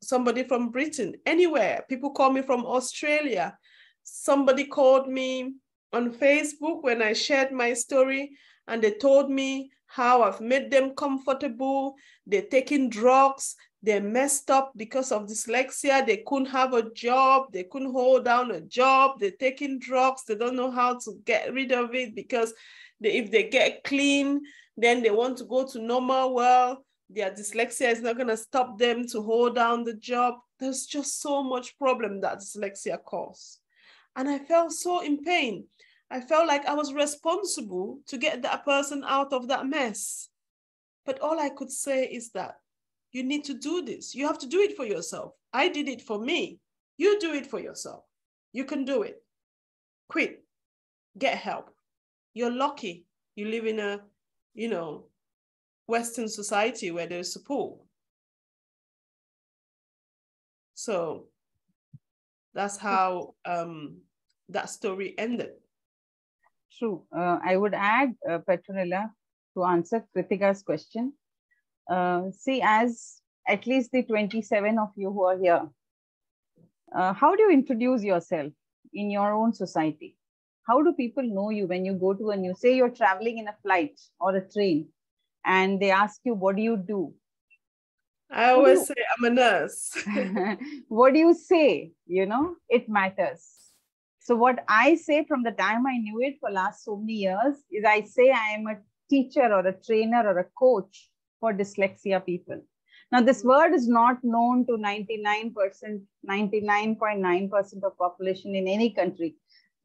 somebody from Britain, anywhere. People call me from Australia. Somebody called me on Facebook when I shared my story, and they told me how I've made them comfortable. They're taking drugs. They're messed up because of dyslexia. They couldn't have a job. They couldn't hold down a job. They're taking drugs. They don't know how to get rid of it, because if they get clean, then they want to go to normal. Well, their dyslexia is not going to stop them to hold down the job. There's just so much problem that dyslexia causes. And I felt so in pain. I felt like I was responsible to get that person out of that mess. But all I could say is that you need to do this. You have to do it for yourself. I did it for me. You do it for yourself. You can do it. Quit. Get help. You're lucky. You live in a, Western society where there's support. So that's how that story ended. True. I would add, Petronila, to answer Kritika's question. See, as at least the 27 of you who are here, how do you introduce yourself in your own society? How do people know you when you go to say you're traveling in a flight or a train, and they ask you, what do you do? I always say I'm a nurse. What do you say? It matters. So what I say from the time I knew it for last so many years is, I say I am a teacher or a trainer or a coach for dyslexia people. Now, this word is not known to 99.9% of population in any country.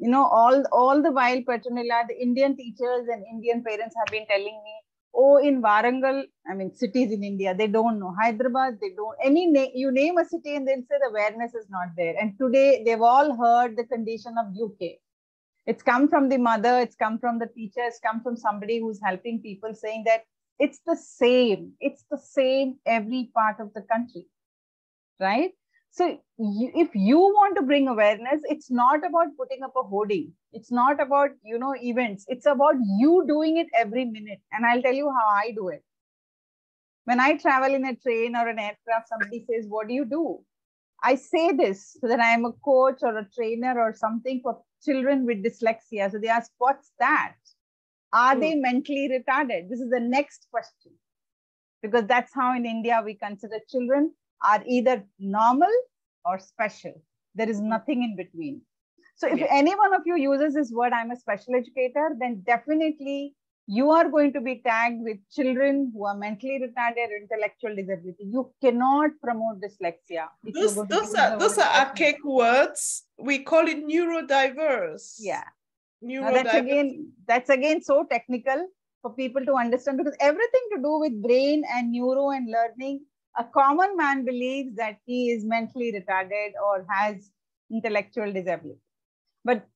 All the while, Petronila, the Indian teachers and Indian parents have been telling me, oh, in Warangal, cities in India, they don't know. Hyderabad, they don't. You name a city and they'll say the awareness is not there. And today, they've all heard the condition of UK. It's come from the mother, it's come from the teacher, it's come from somebody who's helping people, saying that it's the same. It's the same every part of the country, right? So if you want to bring awareness, it's not about putting up a hoarding. It's not about, events. It's about you doing it every minute. And I'll tell you how I do it. When I travel in a train or an aircraft, somebody says, what do you do? I say this so that I am a coach or a trainer or something for children with dyslexia. So they ask, what's that? Are they mentally retarded? This is the next question. Because that's how in India we consider children are either normal or special. There is nothing in between. So if any one of you uses this word, I'm a special educator, then definitely you are going to be tagged with children who are mentally retarded or intellectual disability. You cannot promote dyslexia. Those are archaic words. We call it neurodiverse. Yeah. Now that's again so technical for people to understand, because everything to do with brain and neuro and learning, a common man believes that he is mentally retarded or has intellectual disability. But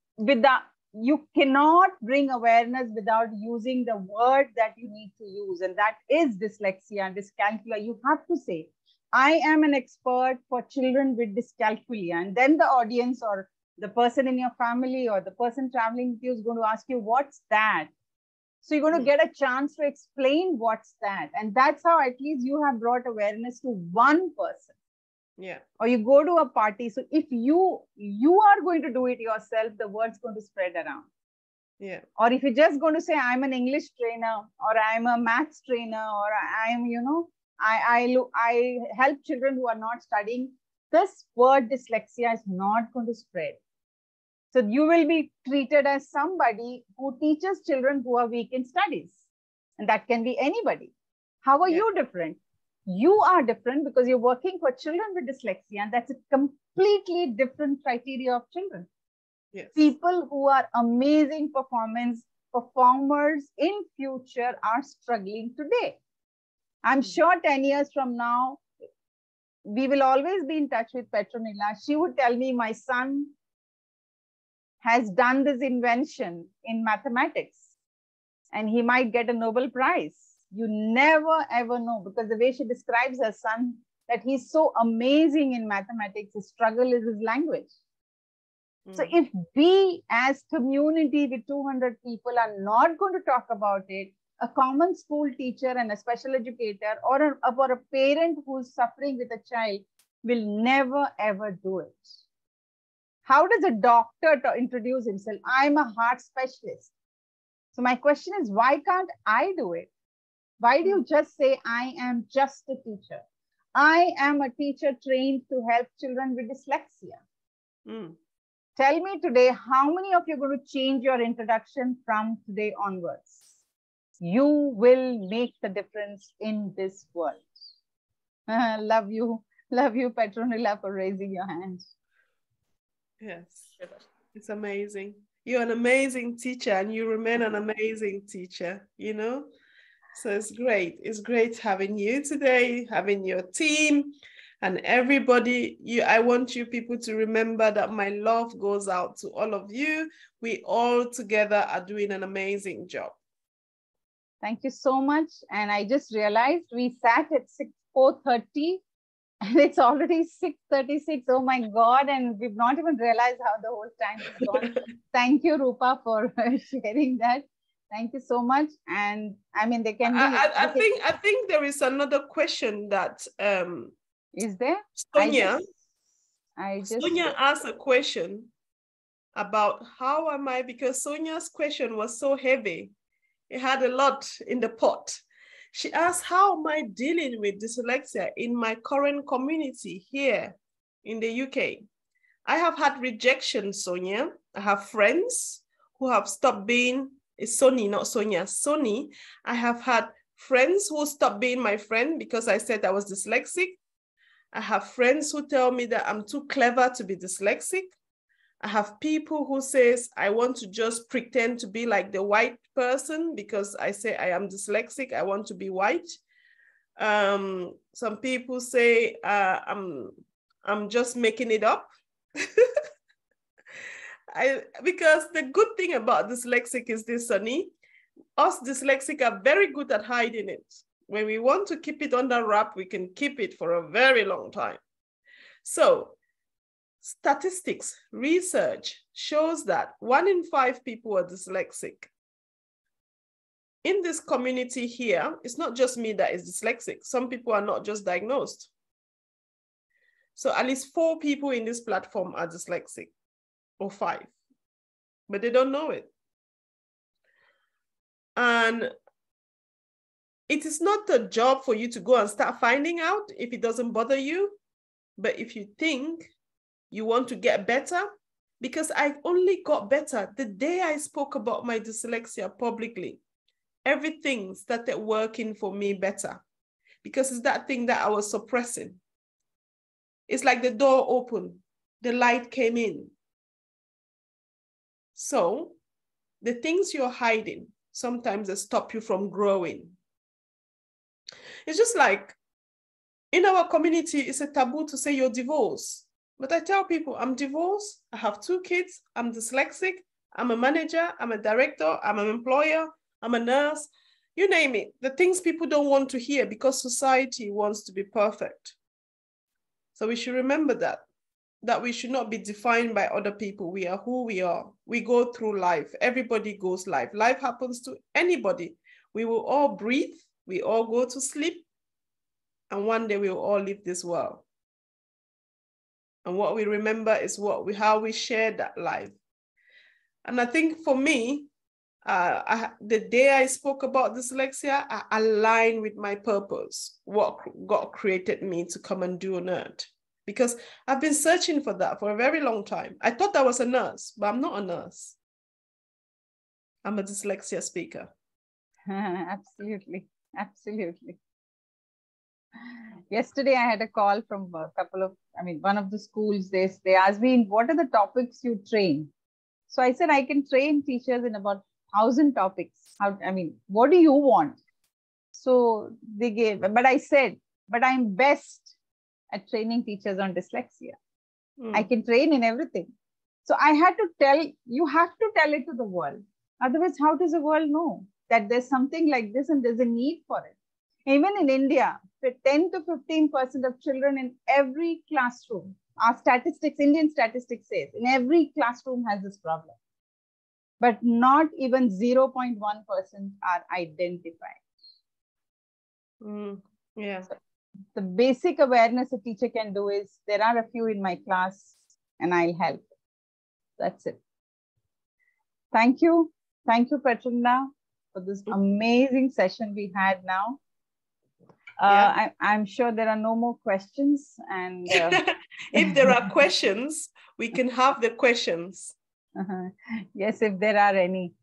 you cannot bring awareness without using the word that you need to use, and that is dyslexia, dyscalculia. You have to say, I am an expert for children with dyscalculia, and then the audience or the person in your family or the person traveling with you is going to ask you, what's that? So you're going to get a chance to explain what's that. And that's how at least you have brought awareness to one person. Yeah. Or you go to a party. So if you are going to do it yourself, the word's going to spread around. Yeah. Or if you're just going to say, I'm an English trainer, or I'm a maths trainer, or I'm, I help children who are not studying, this word dyslexia is not going to spread. So you will be treated as somebody who teaches children who are weak in studies. And that can be anybody. How are you different? You are different because you're working for children with dyslexia, and that's a completely different criteria of children. Yes. People who are amazing performers in future are struggling today. I'm sure 10 years from now, we will always be in touch with Petronila. She would tell me, my son has done this invention in mathematics and he might get a Nobel Prize. You never ever know, because the way she describes her son, that he's so amazing in mathematics, his struggle is his language. So if we as community with 200 people are not going to talk about it, a common school teacher and a special educator or a parent who's suffering with a child will never ever do it. How does a doctor introduce himself? I'm a heart specialist. So my question is, why can't I do it? Why do you just say, I am just a teacher? I am a teacher trained to help children with dyslexia. Tell me today, how many of you are going to change your introduction from today onwards? You will make the difference in this world. Love you, Petronila, for raising your hand. Yes, it's amazing. You're an amazing teacher and you remain an amazing teacher, you know? So it's great. It's great having you today, having your team and everybody. I want you people to remember that my love goes out to all of you. We all together are doing an amazing job. Thank you so much. And I just realized we sat at 4:30 and it's already 6:36. Oh my God. And we've not even realized how the whole time has gone. Thank you, Rupa, for sharing that. Thank you so much. And I mean, they can be. I think there is another question that is there? Sonia asked a question about how am I, because Sonia's question was so heavy. It had a lot in the pot. She asked, how am I dealing with dyslexia in my current community here in the UK? I have had rejection, Sonia. I have friends who have stopped being, it's Sony, not Sonia, Sony. I have had friends who stopped being my friend because I said I was dyslexic. I have friends who tell me that I'm too clever to be dyslexic. I have people who says, I want to just pretend to be like the white person because I say I am dyslexic, I want to be white. Some people say I'm just making it up. Because the good thing about dyslexic is this, Sunny, us dyslexic are very good at hiding it. When we want to keep it under wrap, we can keep it for a very long time. So statistics, research shows that 1 in 5 people are dyslexic. In this community here, it's not just me that is dyslexic. Some people are not just diagnosed. So at least 4 people in this platform are dyslexic, or 5, but they don't know it. And it is not a job for you to go and start finding out if it doesn't bother you. But if you think you want to get better, because I only got better the day I spoke about my dyslexia publicly, everything started working for me better, because it's that thing that I was suppressing. It's like the door opened, the light came in. So the things you're hiding, sometimes they stop you from growing. It's just like in our community, it's a taboo to say you're divorced. But I tell people, I'm divorced, I have 2 kids, I'm dyslexic, I'm a manager, I'm a director, I'm an employer, I'm a nurse, you name it. The things people don't want to hear because society wants to be perfect. So we should remember that we should not be defined by other people. We are who we are. We go through life. Everybody goes life. Life happens to anybody. We will all breathe. We all go to sleep. And one day we will all leave this world. And what we remember is how we share that life. And I think for me, the day I spoke about dyslexia, I aligned with my purpose, what God created me to come and do on earth. Because I've been searching for that for a very long time. I thought I was a nurse, but I'm not a nurse. I'm a dyslexia speaker. Absolutely, absolutely. Yesterday, I had a call from a couple of, one of the schools. They asked me, what are the topics you train? So I said, I can train teachers in about 1,000 topics. What do you want? So they gave, but I said, but I'm best at training teachers on dyslexia. I can train in everything. So I had to you have to tell it to the world. Otherwise, how does the world know that there's something like this and there's a need for it? Even in India, 10 to 15% of children in every classroom, our statistics, Indian statistics says, in every classroom has this problem. But not even 0.1% are identified. Yeah. So the basic awareness a teacher can do is, there are a few in my class and I'll help. That's it. Thank you. Thank you, Petronila, for this amazing session we had now. I'm sure there are no more questions. And if there are questions, we can have the questions. Yes, if there are any.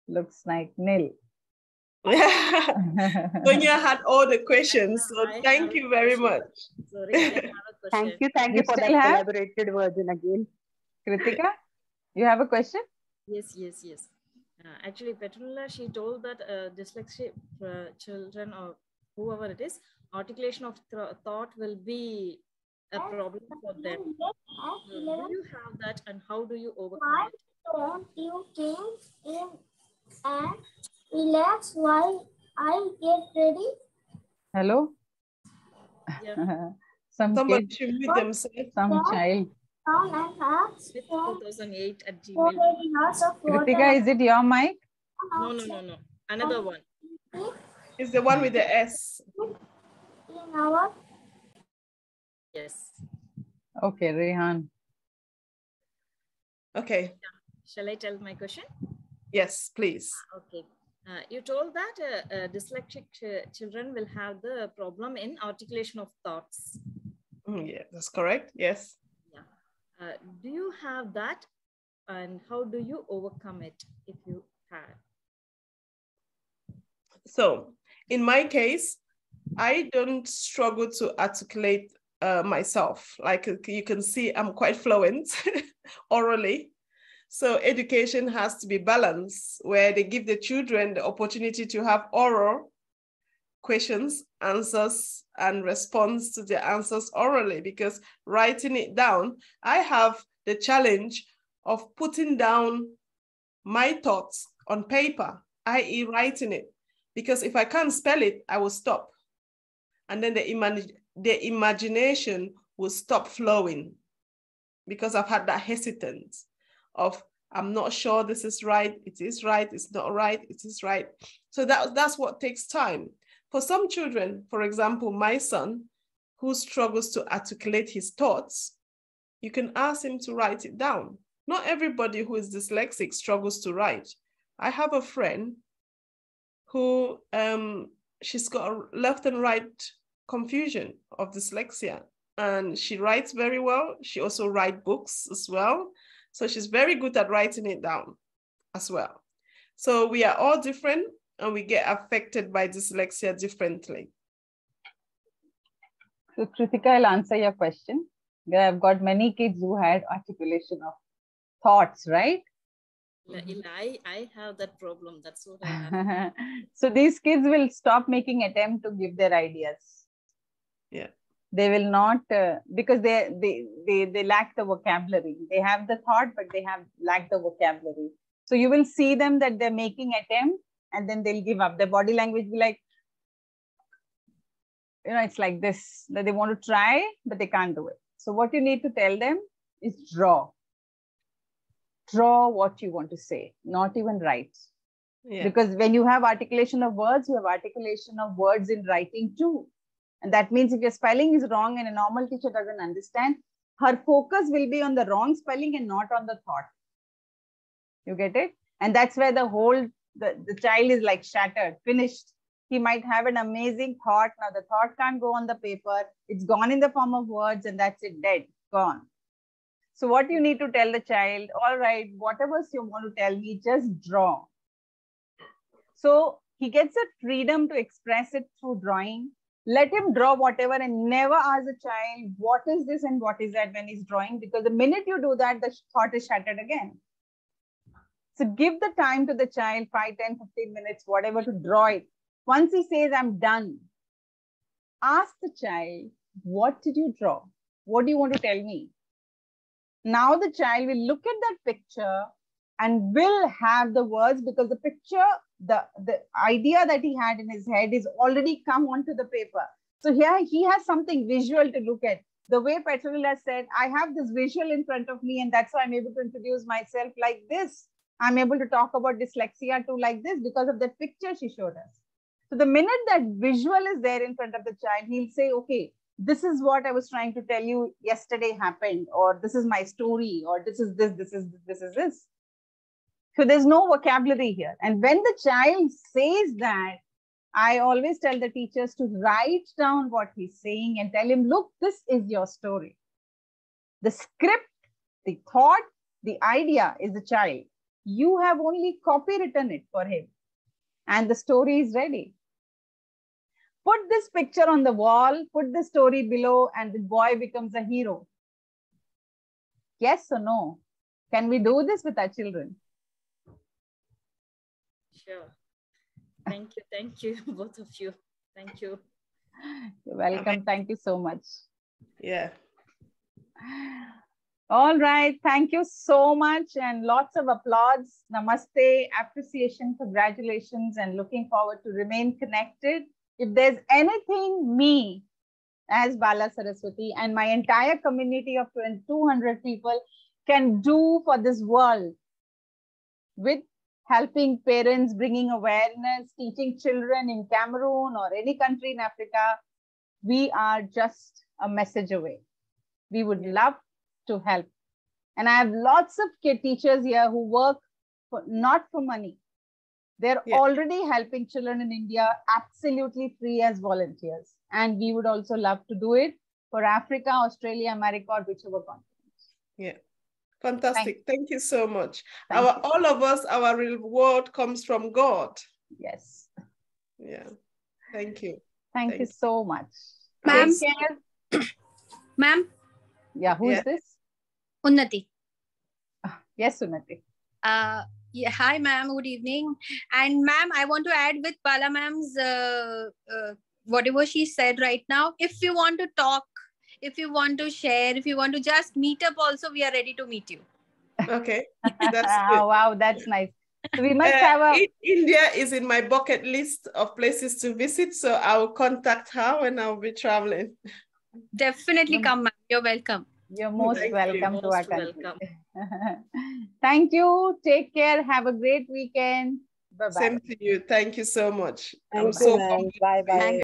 Looks like nil. Sonia had all the questions, so thank you very much. Sorry, I have a question. Thank you for that elaborated version again. Kritika, you have a question? Yes. Actually, Petronila, she told that dyslexic children or whoever it is, articulation of thought will be a problem for them. Do you have that, and how do you overcome it? Don't you think in and relax while I get ready? Hello? Yeah. Somebody should meet themselves. Some child. Down and ask With 2008 at Gmail. for a glass of water. Kritika, is it your mic? No. Another one. It's the one with the S. In our... Yes. Okay, Rehan. Okay. Shall I tell my question? Yes, please. Okay. You told that dyslexic children will have the problem in articulation of thoughts. Yeah, that's correct. Yes. Yeah. Do you have that, and how do you overcome it if you have? So in my case, I don't struggle to articulate myself. Like you can see, I'm quite fluent orally. So education has to be balanced, where they give the children the opportunity to have oral questions, answers, and response to the answers orally, because writing it down, I have the challenge of putting down my thoughts on paper, i.e. writing it, because if I can't spell it, I will stop. And then the imagination will stop flowing, because I've had that hesitance of, I'm not sure this is right, it is right, it's not right, it is right. So that's what takes time. For some children, for example, my son, who struggles to articulate his thoughts, you can ask him to write it down. not everybody who is dyslexic struggles to write. I have a friend who she's got a left and right confusion of dyslexia, and she writes very well. She also writes books as well. So she's very good at writing it down as well. So we are all different and we get affected by dyslexia differently. So Kritika, I'll answer your question. I've got many kids who had articulation of thoughts, right? I have that problem. That's what I have. So these kids will stop making attempt to give their ideas. Yeah. They will not, because they lack the vocabulary. They have the thought, but they lack the vocabulary. So you will see them that they're making attempt and then they'll give up. Their body language will be like, it's like this, that they want to try, but they can't do it. So what you need to tell them is draw. Draw what you want to say, not even write. Yeah. Because when you have articulation of words, you have articulation of words in writing too. And that means if your spelling is wrong and a normal teacher doesn't understand, her focus will be on the wrong spelling and not on the thought. You get it? And that's where the child is like shattered, finished. He might have an amazing thought. Now the thought can't go on the paper. It's gone in the form of words and that's it, dead, gone. So what you need to tell the child, all right, whatever you want to tell me, just draw. So he gets a freedom to express it through drawing. Let him draw whatever and never ask the child, what is this and what is that when he's drawing? Because the minute you do that, the thought is shattered again. So give the time to the child, 5, 10, 15 minutes, whatever, to draw it. Once he says, I'm done, ask the child, what did you draw? What do you want to tell me? Now the child will look at that picture and will have the words, because the picture, the idea that he had in his head is already come onto the paper. So here he has something visual to look at. The way Petronila said, I have this visual in front of me and that's why I'm able to introduce myself like this. I'm able to talk about dyslexia too like this because of that picture she showed us. So the minute that visual is there in front of the child, he'll say, okay, this is what I was trying to tell you yesterday happened, or this is my story, or this is this, this is this. So there's no vocabulary here. And when the child says that, I always tell the teachers to write down what he's saying and tell him, look, this is your story. The script, the thought, the idea is the child. You have only copywritten it for him. And the story is ready. Put this picture on the wall, put the story below, and the boy becomes a hero. Yes or no? Can we do this with our children? Sure. Thank you, both of you. Thank you. You're welcome. Thank you so much. Yeah. All right. Thank you so much and lots of applause. Namaste, appreciation, congratulations, and looking forward to remain connected. If there's anything me as Balasaraswathy and my entire community of 200 people can do for this world with helping parents, bringing awareness, teaching children in Cameroon or any country in Africa, we are just a message away. We would love to help. And I have lots of teachers here who work not for money. They're already helping children in India absolutely free as volunteers. And we would also love to do it for Africa, Australia, America, or whichever continent. Yeah. Fantastic. Thank you so much. All of us, our reward comes from God. Yes. Yeah. Thank you. Thank you so much. Ma'am. Ma'am. Yeah, who is this? Unnati. Yes, Unnati. Yeah, hi, ma'am. Good evening. And ma'am, I want to add with Bala ma'am's whatever she said right now. If you want to talk, if you want to share, if you want to just meet up also, we are ready to meet you. Okay. That's good. Oh, wow, that's nice. So we must have a... India is in my bucket list of places to visit, so I will contact her when I'll be traveling. Definitely come, ma'am. You're welcome. You're most welcome to our country. Thank you. Take care. Have a great weekend. Bye-bye. Same to you. Thank you so much. Thank you, ma'am. Bye-bye.